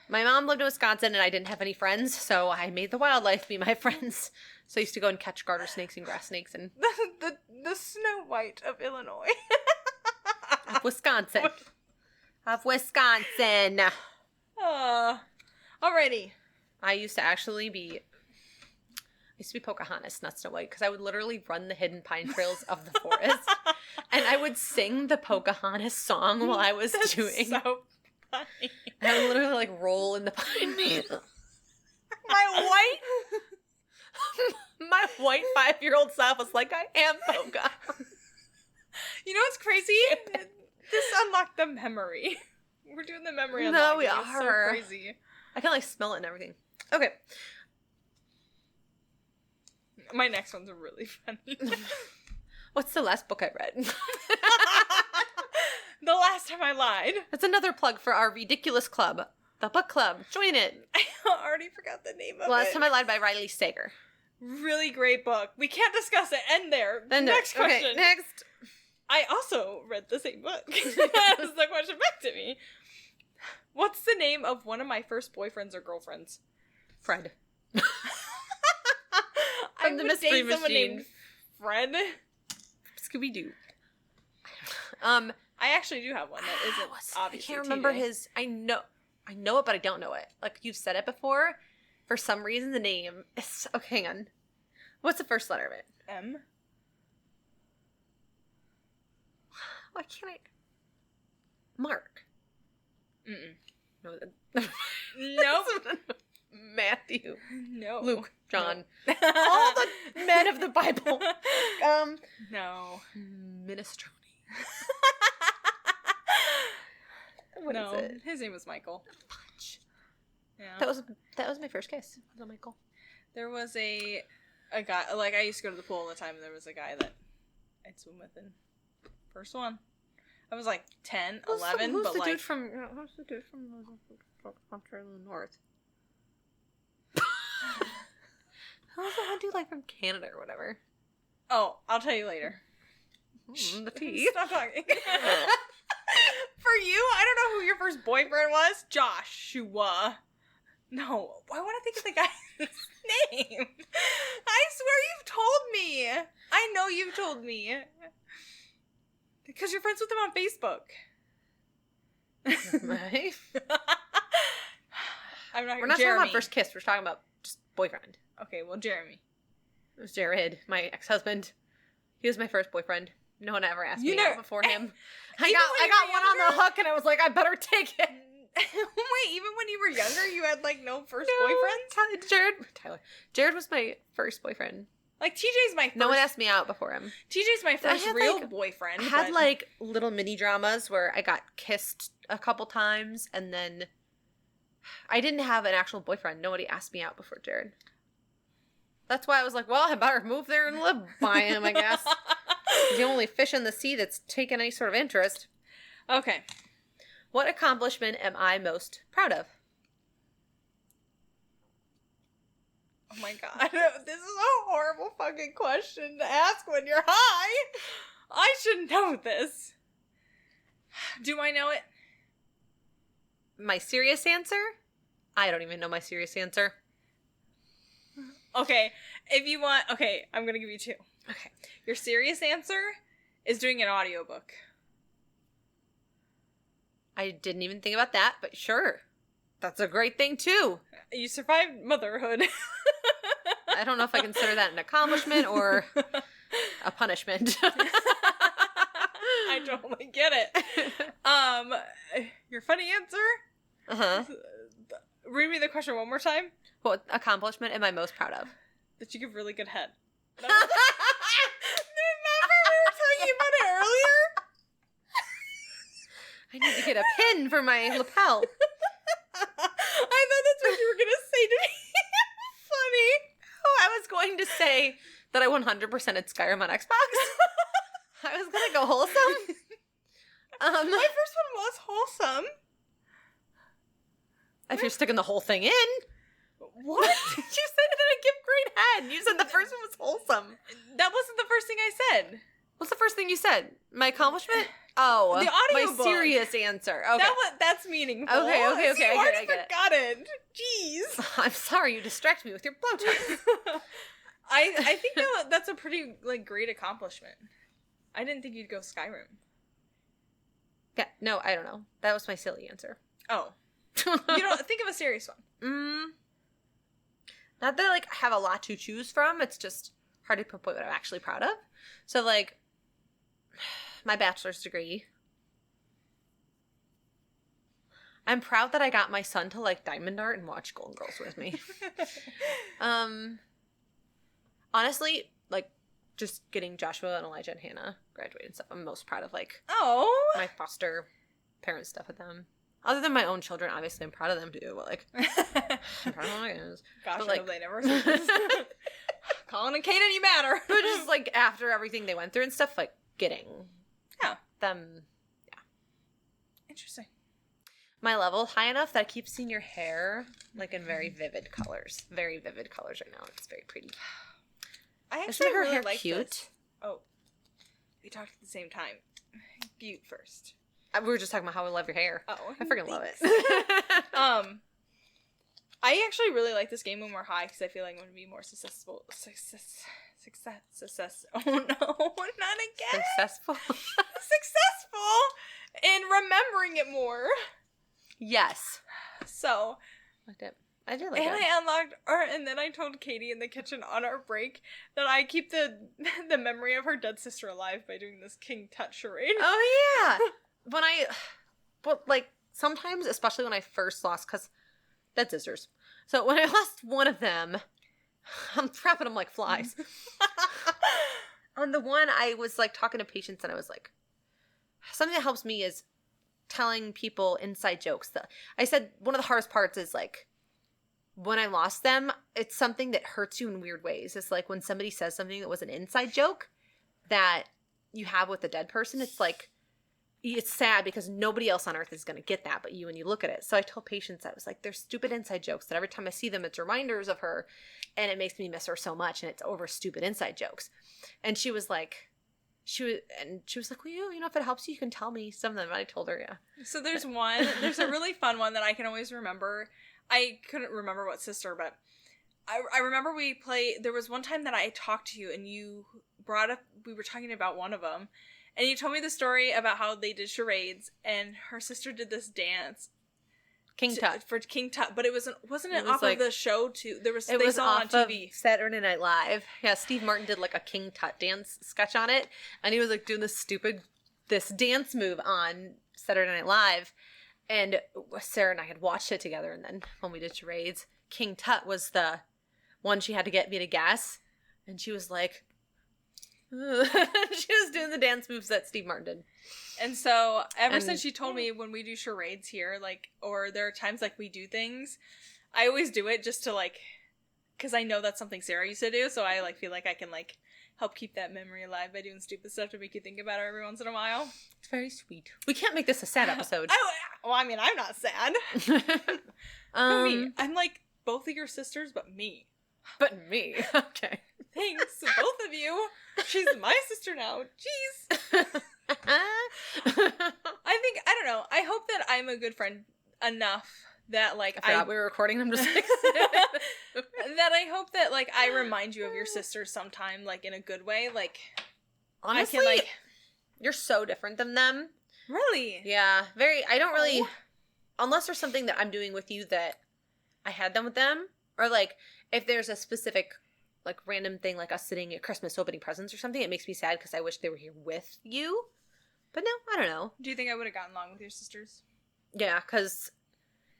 S1: My mom lived in Wisconsin, and I didn't have any friends, so I made the wildlife be my friends. So I used to go and catch garter snakes and grass snakes and
S2: the Snow White of Illinois.
S1: Of Wisconsin.
S2: Alrighty.
S1: I used to be Pocahontas, not Snow White, because I would literally run the hidden pine trails of the forest, and I would sing the Pocahontas song while I was doing.
S2: So funny.
S1: And I would literally like roll in the pine needle. My white 5-year-old self was like, I am Pocahontas.
S2: You know what's crazy? This unlocked the memory. We're doing the memory unlock.
S1: No, we are.
S2: It's so crazy.
S1: I can like smell it and everything. Okay.
S2: My next one's really funny.
S1: What's the last book I read?
S2: The last time I lied.
S1: That's another plug for our ridiculous club. The book club. Join it.
S2: I already forgot the name of it.
S1: Last Time I Lied by Riley Sager.
S2: Really great book. We can't discuss it. End there. Next question.
S1: Okay, next.
S2: I also read the same book. Ask the question back to me. What's the name of one of my first boyfriends or girlfriends?
S1: Fred.
S2: I would date someone named Fred.
S1: Scooby-Doo.
S2: I actually do have one that isn't obviously
S1: I can't remember
S2: TJ.
S1: his. I know it, but I don't know it. Like, you've said it before. For some reason, the name is... Okay, hang on. What's the first letter of it?
S2: M.
S1: Why can't I... Mark.
S2: Mm-mm.
S1: No.
S2: Nope.
S1: Matthew.
S2: No.
S1: Luke. John.
S2: No.
S1: All the men of the Bible.
S2: No.
S1: Minestrone.
S2: No.
S1: Is it?
S2: His name was Michael.
S1: Punch.
S2: Yeah.
S1: That was my first kiss. Was it Michael?
S2: There was a guy, like, I used to go to the pool all the time, and there was a guy that I'd swim with in first one. I was like 10, 11,
S1: who's
S2: but
S1: the
S2: like...
S1: Who's the dude from Ontario North? Who's the one dude, like, from Canada or whatever?
S2: Oh, I'll tell you later.
S1: The tea.
S2: Stop talking. For you, I don't know who your first boyfriend was. Joshua. No, I want to think of the guy's name. I swear you've told me. I know you've told me. Because you're friends with him on Facebook.
S1: Right?
S2: We're
S1: not talking about first kiss. We're talking about just boyfriend.
S2: Okay, well, Jeremy.
S1: It was Jared, my ex-husband. He was my first boyfriend. No one ever asked me out before him. I got one on the hook, and I was like, I better take it.
S2: Wait, even when you were younger, you had, like, no first boyfriends?
S1: Jared was my first boyfriend.
S2: Like, TJ's my first...
S1: No one asked me out before him.
S2: TJ's my first real boyfriend.
S1: I had, like, little mini dramas where I got kissed a couple times, and then I didn't have an actual boyfriend. Nobody asked me out before Jared. That's why I was like, well, I better move there and live by him, I guess. He's the only fish in the sea that's taken any sort of interest.
S2: Okay.
S1: What accomplishment am I most proud of?
S2: Oh my god. This is a horrible fucking question to ask when you're high. I should know this. Do I know it?
S1: My serious answer? I don't even know my serious answer.
S2: Okay, if you want... Okay, I'm gonna give you 2.
S1: Okay.
S2: Your serious answer is doing an audiobook.
S1: I didn't even think about that, but sure. That's a great thing, too.
S2: You survived motherhood.
S1: I don't know if I consider that an accomplishment or a punishment.
S2: I totally get it. Your funny answer?
S1: Uh-huh.
S2: Read me the question one more time.
S1: What accomplishment am I most proud of?
S2: That you give really good head. Remember we were talking about it earlier?
S1: I need to get a pin for my lapel.
S2: I thought that's what you were going to say to me. Funny.
S1: Oh, I was going to say that I 100%ed Skyrim on Xbox. I was going to go wholesome.
S2: My first one was wholesome.
S1: If you're sticking the whole thing in.
S2: What?
S1: You said it didn't give great head. You said the first one was wholesome.
S2: That wasn't the first thing I said.
S1: What's the first thing you said? My accomplishment? Oh,
S2: the audiobook.
S1: My serious answer. Okay.
S2: That's meaningful.
S1: Okay.
S2: See,
S1: I get it.
S2: Got it. Jeez.
S1: I'm sorry you distract me with your blowtorch.
S2: I think that's a pretty great accomplishment. I didn't think you'd go Skyrim.
S1: Yeah, no, I don't know. That was my silly answer.
S2: Oh. You don't think of a serious one.
S1: Not that I have a lot to choose from. It's just hard to pinpoint what I'm actually proud of. So my bachelor's degree. I'm proud that I got my son to Diamond Art and watch Golden Girls with me. Honestly, just getting Joshua and Elijah and Hannah graduated and stuff. I'm most proud of my foster parent stuff with them. Other than my own children, obviously I'm proud of them too, but I'm proud of my kids.
S2: Gosh, I hope they never see this. Colin and Katy, you matter.
S1: But just after everything they went through and stuff, getting them, yeah.
S2: Interesting.
S1: My level high enough that I keep seeing your hair in very vivid colors. Very vivid colors right now. It's very pretty.
S2: I actually
S1: Isn't her
S2: really
S1: hair
S2: like
S1: cute?
S2: This. Oh. We talked at the same time. Cute first.
S1: We were just talking about how we love your hair.
S2: Oh.
S1: I freaking love it.
S2: I actually really like this game when we're high because I feel like I'm going to be more successful. Success. Oh no, not again.
S1: Successful?
S2: Successful in remembering it more.
S1: Yes.
S2: So.
S1: Liked it. I did like it.
S2: And I unlocked, and then I told Katy in the kitchen on our break that I keep the memory of her dead sister alive by doing this King Tut charade.
S1: Oh yeah. Sometimes, especially when I first lost, because dead sisters. So when I lost one of them, I'm trapping them like flies. On the one, I was talking to patients, and I was something that helps me is telling people inside jokes. I said one of the hardest parts is when I lost them, it's something that hurts you in weird ways. It's when somebody says something that was an inside joke that you have with a dead person. It's it's sad because nobody else on earth is going to get that but you when you look at it. So I told patients, I was they're stupid inside jokes that every time I see them, it's reminders of her, and it makes me miss her so much, and it's over stupid inside jokes. And she was well, if it helps you can tell me some of them. And I told her, yeah.
S2: So there's a really fun one that I can always remember. I couldn't remember what sister, but I remember there was one time that I talked to you and you brought up, we were talking about one of them, and you told me the story about how they did charades and her sister did this dance.
S1: King Tut.
S2: For King Tut, but wasn't it off of the show too? They
S1: was
S2: saw
S1: off
S2: on TV.
S1: Of Saturday Night Live. Yeah, Steve Martin did a King Tut dance sketch on it, and he was doing this dance move on Saturday Night Live. And Sarah and I had watched it together, and then when we did charades, King Tut was the one she had to get me to guess, and she was she was doing the dance moves that Steve Martin did.
S2: And so, since she told me when we do charades here, or there are times we do things, I always do it just to because I know that's something Sarah used to do, so I feel like I can help keep that memory alive by doing stupid stuff to make you think about her every once in a while.
S1: It's very sweet. We can't make this a sad episode.
S2: I'm not sad. Me. I'm both of your sisters, but me.
S1: But me. Okay.
S2: Thanks, both of you. She's my sister now. Jeez. I don't know. I hope that I'm a good friend enough that, like,
S1: I forgot we were recording. I'm just like...
S2: that I hope that, like, I remind you of your sister sometime, like, in a good way. Like,
S1: honestly,
S2: I can, like...
S1: You're so different than them.
S2: Really?
S1: Yeah. I don't really... Unless there's something that I'm doing with you that I had done with them. Or, like, if there's a specific, like, random thing, like us sitting at Christmas opening presents or something, it makes me sad because I wish they were here with you. But no, I don't know.
S2: Do you think I would have gotten along with your sisters?
S1: Yeah, because...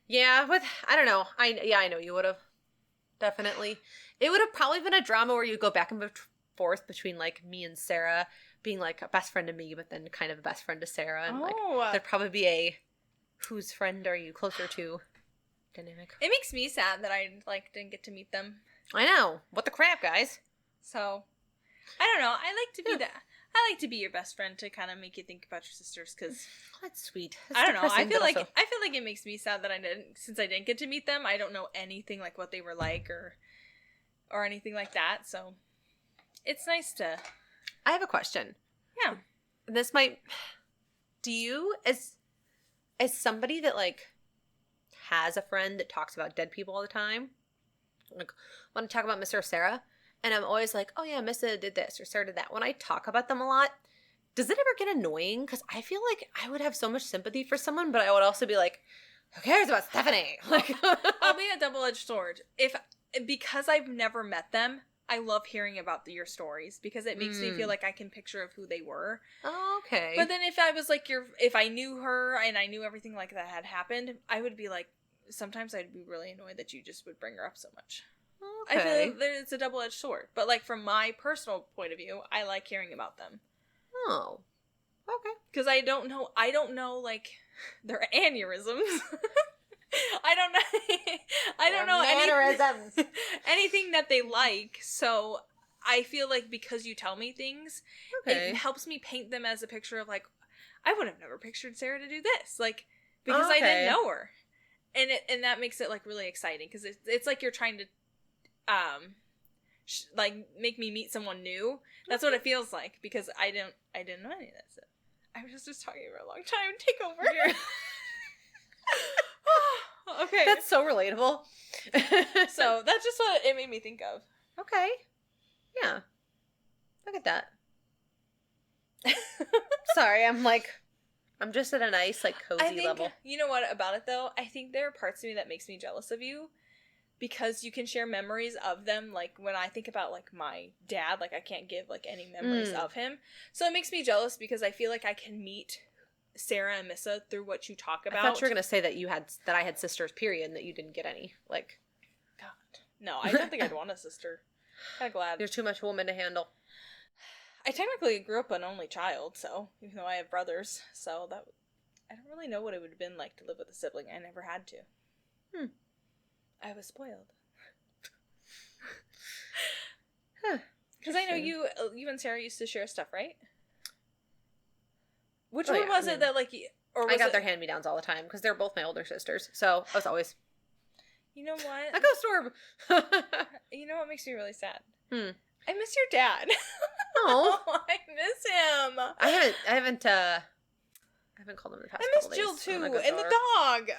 S1: Yeah, I don't know. I know you would have. Definitely. It would have probably been a drama where you go back and forth between, like, me and Sarah being, like, a best friend to me, but then kind of a best friend to Sarah. And, like, there'd probably be a whose friend are you closer to dynamic.
S2: It makes me sad that I, like, didn't get to meet them.
S1: I know. What the crap, guys?
S2: So, I don't know. I like to be I like to be your best friend to kind of make you think about your sisters, because
S1: that's sweet.
S2: I don't know. I feel like it makes me sad that since I didn't get to meet them. I don't know anything like what they were like or anything like that. So it's nice to.
S1: I have a question.
S2: Yeah.
S1: This might. Do you as somebody that, like, has a friend that talks about dead people all the time, like, want to talk about Mr. or Sarah? And I'm always like, oh yeah, Missa did this or Sarah did that. When I talk about them a lot, does it ever get annoying? Because I feel like I would have so much sympathy for someone, but I would also be like, who cares about Stephanie? Like,
S2: I'll be a double-edged sword. Because I've never met them, I love hearing about your stories because it makes me feel like I can picture of who they were.
S1: Oh, okay.
S2: But then if I was like if I knew her and I knew everything like that had happened, I would be like, sometimes I'd be really annoyed that you just would bring her up so much. Okay. I feel like it's a double-edged sword. But, like, from my personal point of view, I like hearing about them.
S1: Oh. Okay.
S2: Because I don't know, like, their aneurysms. I don't know anything that they like. So I feel like because you tell me things, it helps me paint them as a picture of, like, I would have never pictured Sarah to do this. Like, because I didn't know her. And that makes it, like, really exciting. Because it's like you're trying to like, make me meet someone new. That's what it feels like, because I didn't know any of that stuff. I was just talking for a long time. Take over. Okay.
S1: That's so relatable.
S2: So that's just what it made me think of.
S1: Okay. Yeah. Look at that. Sorry, I'm just at a nice, like, cozy level.
S2: You know what about it, though? I think there are parts of me that makes me jealous of you. Because you can share memories of them, like, when I think about, like, my dad, like, I can't give, like, any memories of him. So it makes me jealous because I feel like I can meet Sarah and Missa through what you talk about.
S1: I thought you were going to say that I had sisters, period, and that you didn't get any. Like,
S2: God. No, I don't think I'd want a sister. Kind of glad.
S1: There's too much woman to handle.
S2: I technically grew up an only child, so, even though I have brothers, so that, I don't really know what it would have been like to live with a sibling. I never had to. I was spoiled. Because I know you and Sarah used to share stuff, right? Which one was it that, like, or was
S1: I got their hand-me-downs all the time because they're both my older sisters. So I was always.
S2: You know what?
S1: A ghost orb.
S2: You know what makes me really sad? I miss your dad.
S1: Oh,
S2: I miss him.
S1: I haven't called him in the past.
S2: I miss Jill too, and the dog.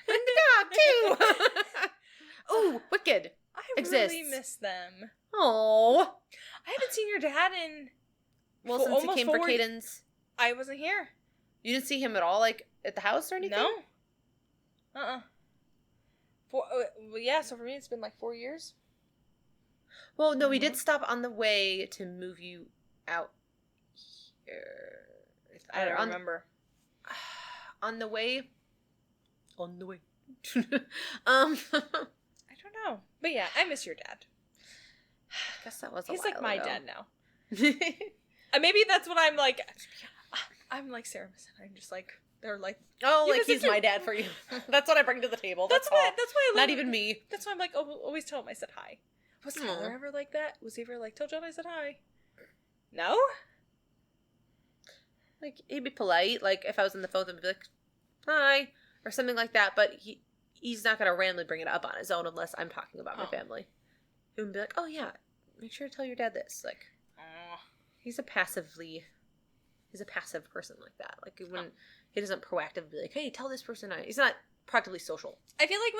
S1: And the dog, too! Oh, Wicked exists.
S2: Really miss them.
S1: Oh.
S2: I haven't seen your dad in...
S1: Well, since he came for Caden's...
S2: I wasn't here.
S1: You didn't see him at all, like, at the house or anything?
S2: No. Well, yeah, so for me it's been like 4 years.
S1: Well, no, we did stop on the way to move you out here.
S2: I don't remember.
S1: On the way... I
S2: don't know. But yeah, I miss your dad.
S1: I guess that was a
S2: He's
S1: while
S2: like my
S1: ago.
S2: dad now. Maybe that's what I'm like. I'm like Sarah. I'm just like, they're like,
S1: oh, like he's my dad for you. That's what I bring to the table. That's why I love. Not even me.
S2: That's why I'm like, always tell him I said hi. Was Tyler ever like that? Was he ever like, tell John I said hi? No?
S1: Like, he'd be polite. Like, if I was on the phone, I'd be like, hi. Or something like that, but he's not going to randomly bring it up on his own unless I'm talking about my family. Who would be like, oh yeah, make sure to tell your dad this. Like, he's a passive person like that. Like, he doesn't proactively be like, hey, tell this person. He's not proactively social.
S2: I feel like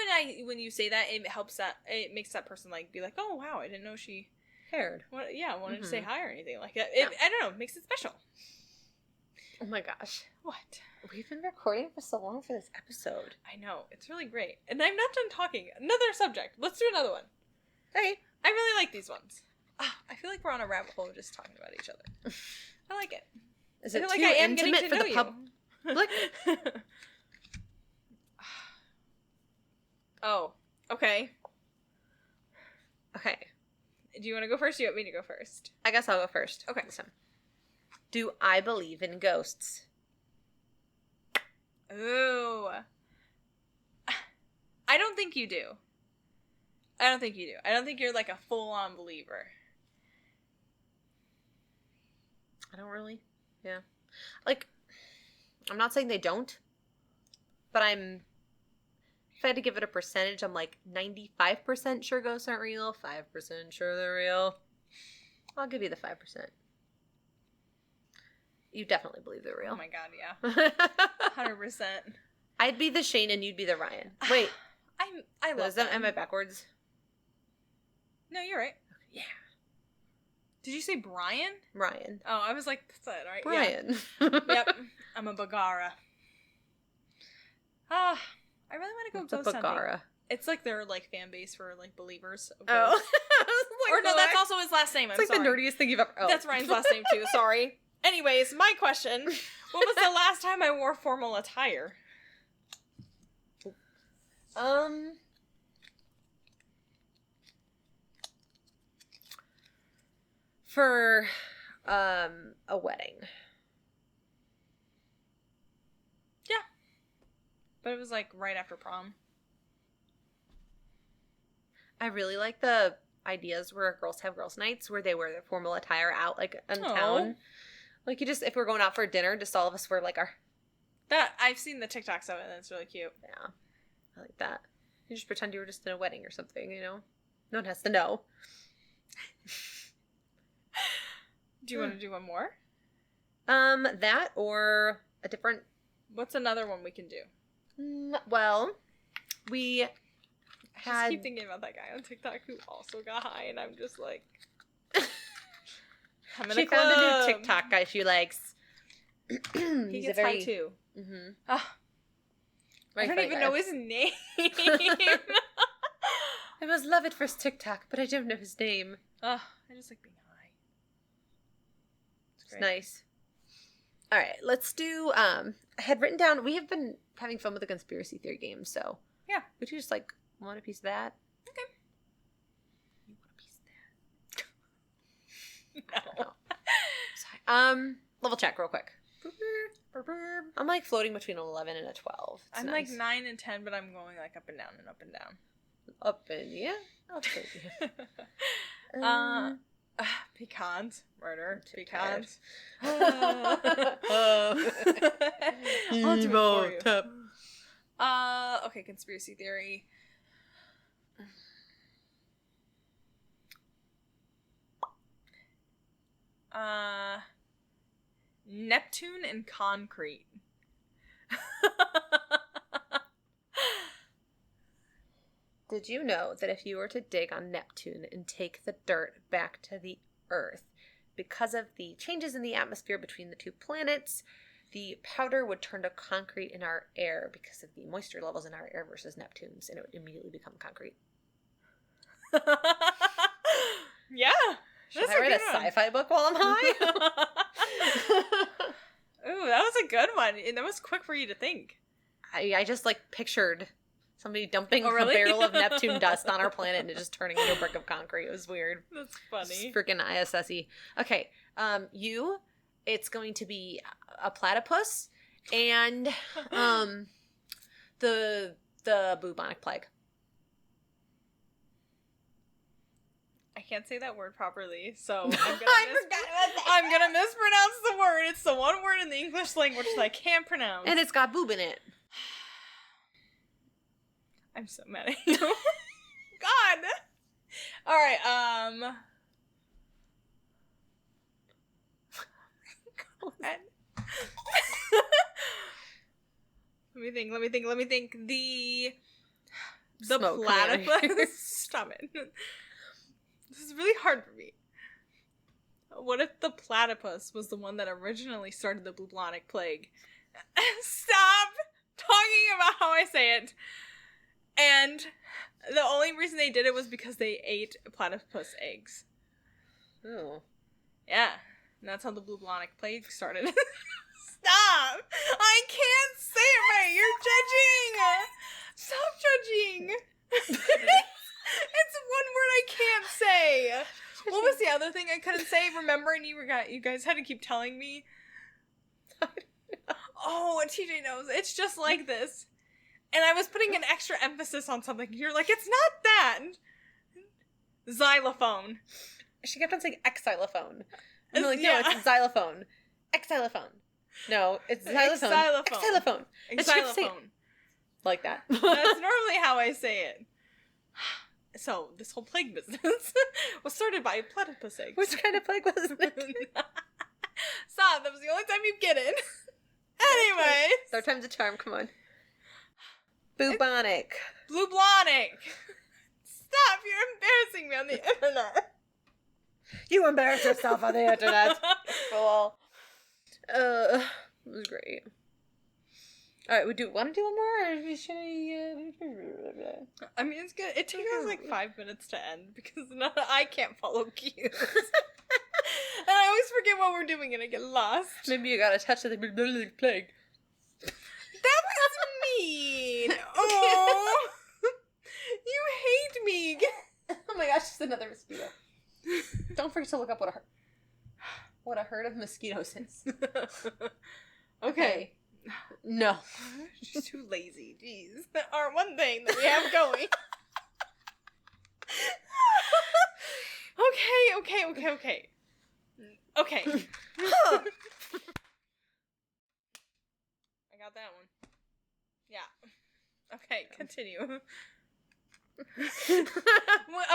S2: when you say that, it makes that person like be like, oh wow, I didn't know she
S1: cared.
S2: Wanted to say hi or anything like that. I don't know, it makes it special.
S1: Oh my gosh.
S2: What?
S1: We've been recording for so long for this episode.
S2: I know, it's really great. And I'm not done talking. Another subject. Let's do another one.
S1: Okay.
S2: I really like these ones. I feel like we're on a rabbit hole just talking about each other. I like it.
S1: Is it
S2: too
S1: like intimate for the public?
S2: Oh, okay.
S1: Okay.
S2: Do you want to go first? Or do you want me to go first?
S1: I guess I'll go first.
S2: Okay.
S1: This time. Do I believe in ghosts?
S2: Ooh. I don't think you do. I don't think you're like a full-on believer.
S1: I don't really. Yeah. Like, I'm not saying they don't, but if I had to give it a percentage, I'm like 95% sure ghosts aren't real, 5% sure they're real. I'll give you the 5%. You definitely believe they're real.
S2: Oh my god, yeah. 100%.
S1: I'd be the Shane and you'd be the Ryan. Wait.
S2: I love that.
S1: Am I backwards?
S2: No, you're right.
S1: Yeah.
S2: Did you say Brian?
S1: Ryan.
S2: Oh, I was like, that's it, right?
S1: Brian.
S2: Yeah. Yep. I'm a Bagara. I really want to go ghost hunting.
S1: Bagara?
S2: It's like their like fan base for like believers of
S1: Oh.
S2: ghosts. Or no, that's also his last name.
S1: It's like the nerdiest thing you've ever. Oh.
S2: That's Ryan's last name too. Sorry. Anyways, my question: when was the last time I wore formal attire?
S1: For a wedding.
S2: Yeah. But it was like right after prom.
S1: I really like the ideas where girls have girls' nights where they wear their formal attire out like in town. Like if we're going out for dinner, just all of us wear like our.
S2: That I've seen the TikToks of it and it's really cute.
S1: Yeah. I like that. You just pretend you were just in a wedding or something, you know? No one has to know.
S2: Do you want to do one more?
S1: That or a different.
S2: What's another one we can do?
S1: Well, we
S2: I just keep thinking about that guy on TikTok who also got high, and I'm just like, I'm in
S1: she
S2: a club.
S1: found a new TikTok guy she likes.
S2: He gets high too.
S1: Mm-hmm.
S2: I don't even know his name.
S1: I must love it for his TikTok, but I don't know his name.
S2: I just like being high.
S1: It's nice. All right, let's do. I had written down. We have been having fun with the conspiracy theory game, so
S2: yeah.
S1: Would you just like want a piece of that?
S2: Okay.
S1: You want a piece of that? No. Sorry. Level check real quick. I'm like floating between an 11 and a 12.
S2: I'm nice. Like 9 and 10, but I'm going like up and down and up and down.
S1: Up and yeah. Up and yeah.
S2: Pecans. Murder. Pecans.
S1: I'll do it for you.
S2: Okay, conspiracy theory. Neptune and concrete.
S1: Did you know that if you were to dig on Neptune and take the dirt back to the Earth, because of the changes in the atmosphere between the two planets, the powder would turn to concrete in our air because of the moisture levels in our air versus Neptune's, and it would immediately become concrete.
S2: Yeah.
S1: Should I write a sci-fi book while I'm high?
S2: Ooh, that was a good one. And that was quick for you to think.
S1: I just like pictured somebody dumping
S2: really?
S1: a barrel of Neptune dust on our planet and it just turning into a brick of concrete. It was weird.
S2: That's funny.
S1: It's freaking ISS-y. Okay, it's going to be a platypus and the bubonic plague.
S2: I can't say that word properly, so I'm gonna mispronounce the word. It's the one word in the English language that I can't pronounce.
S1: And it's got boob in it.
S2: I'm so mad at you. God! All right. Go ahead. Let me think. The
S1: Smoke coming out of here.
S2: platypus. Stop it. This is really hard for me. What if the platypus was the one that originally started the bubonic plague? Stop talking about how I say it. And the only reason they did it was because they ate platypus eggs.
S1: Oh.
S2: Yeah. And that's how the bubonic plague started. Stop! I can't say it right. You're judging. Stop judging. It's one word I can't say. What was the other thing I couldn't say? Remember, and you guys had to keep telling me. Oh, TJ knows. It's just like this. And I was putting an extra emphasis on something. You're like, it's not that. Xylophone.
S1: She kept on saying xylophone. And I'm like,
S2: Yeah.
S1: no, it's xylophone. Xylophone. No, it's xylophone.
S2: Xylophone.
S1: Xylophone. And she kept saying it
S2: Xylophone.
S1: like that.
S2: That's normally how I say it. So, this whole plague business was started by platypus eggs.
S1: Which kind of plague was it?
S2: Stop, that was the only time you get it. Anyway.
S1: Third time's a charm, come on. Bubonic.
S2: Blublonic. Stop, you're embarrassing me on the internet.
S1: You embarrass yourself on the internet. Fool. It was great. Alright, want to do one more? Or should
S2: I mean, it's good. It took us like 5 minutes to end because I can't follow cues. And I always forget what we're doing and I get lost.
S1: Maybe you got a touch of the bubonic plague.
S2: That was mean. Oh, you hate me.
S1: Oh my gosh, just another mosquito. Don't forget to look up what a herd of mosquitoes is. Okay. No.
S2: She's too lazy. Jeez. Our one thing that we have going. Okay. Okay. I got that one. Yeah. Okay, continue.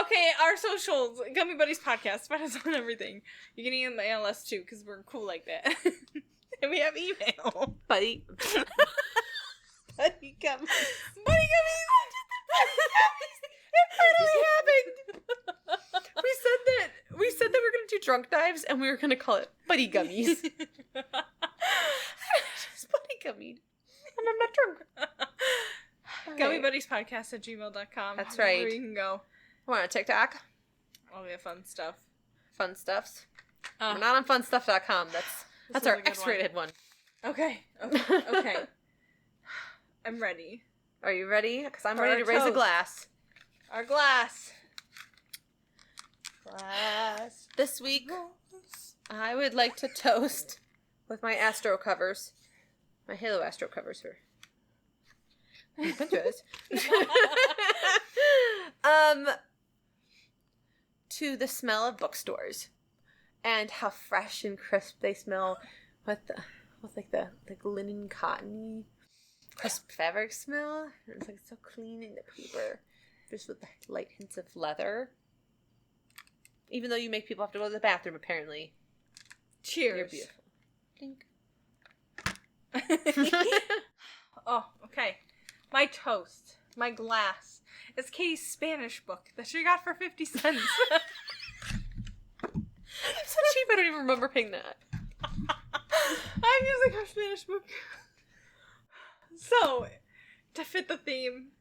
S2: Okay, our socials, Gummy Buddies Podcast, find us on everything. You can email us too, because we're cool like that. And we have email.
S1: Buddy. Buddy gummies.
S2: Buddy Gummies!
S1: It finally happened! We said that we were gonna do drunk dives and we were gonna call it Buddy Gummies. Just Buddy Gummy. And I'm not drunk.
S2: GummyBuddiesPodcast@gmail.com.
S1: That's right.
S2: Where you can go.
S1: We're on TikTok.
S2: All the fun stuff.
S1: Fun stuffs. We're not on funstuff.com. That's our X-rated one.
S2: Okay. I'm ready.
S1: Are you ready? Because I'm
S2: For
S1: ready
S2: our
S1: to raise a
S2: toast.
S1: glass.
S2: Our glass.
S1: This week, I would like to toast with my Astro covers. My Halo Astro covers for Pinterest. To the smell of bookstores and how fresh and crisp they smell with the linen cottony crisp fabric smell. It's like so clean and the paper just with the light hints of leather. Even though you make people have to go to the bathroom, apparently.
S2: Cheers.
S1: You're beautiful.
S2: Oh, okay. My toast. My glass. It's Katy's Spanish book that she got for 50 cents.
S1: It's so cheap, I don't even remember paying that.
S2: I'm using her Spanish book. So, to fit the theme,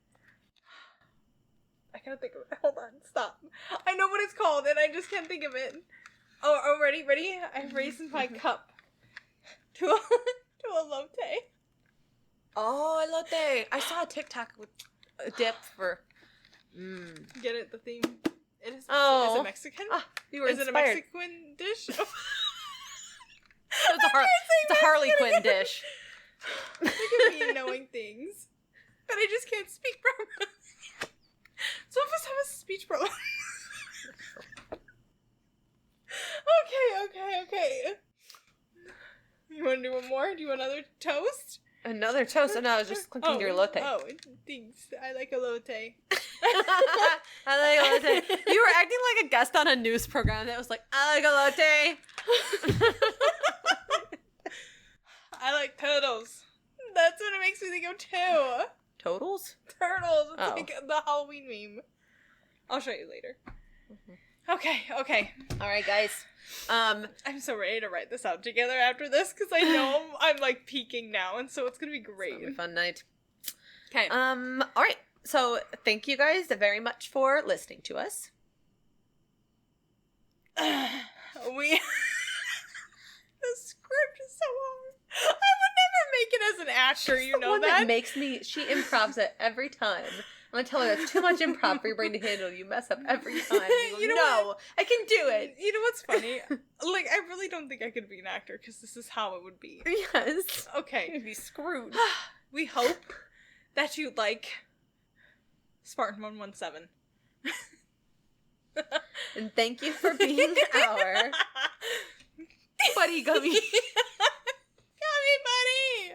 S2: I gotta think of it. Hold on, stop. I know what it's called, and I just can't think of it. Oh, ready? I've raised my cup to a latte.
S1: Oh, I love that. I saw a TikTok with a dip for...
S2: Get it? The theme. It is.
S1: Oh.
S2: Is it Mexican?
S1: Ah, you were
S2: Is
S1: inspired.
S2: it a Mexican dish?
S1: It's a Harley Quinn dish.
S2: Look at me knowing things, but I just can't speak properly. Some of us have a speech problem. Okay. You want to do one more? Do you want another toast?
S1: Another they're toast. No, I was just clicking your elote.
S2: Oh, thanks. I like elote.
S1: I like elote. You were acting like a guest on a news program that was like, I like elote.
S2: I like turtles. That's what it makes me think of too.
S1: Totals?
S2: Turtles. It's like the Halloween meme. I'll show you later. Mm-hmm. Okay.
S1: All right, guys.
S2: I'm so ready to write this out together after this because I know I'm like peaking now, and so it's gonna be great.
S1: It's gonna be a fun night.
S2: Okay.
S1: All right. So thank you guys very much for listening to us.
S2: The script is so hard. I would never make it as an actor.
S1: She's
S2: you know
S1: one
S2: that
S1: makes me. She improvs it every time. I'm gonna tell her that's too much improv for your brain to handle. You mess up every time. You know, no, I can do it.
S2: You know what's funny? Like, I really don't think I could be an actor because this is how it would be.
S1: Yes.
S2: Okay.
S1: You'd be screwed.
S2: We hope that you like Spartan 117.
S1: And thank you for being our buddy gummy.
S2: Gummy buddy!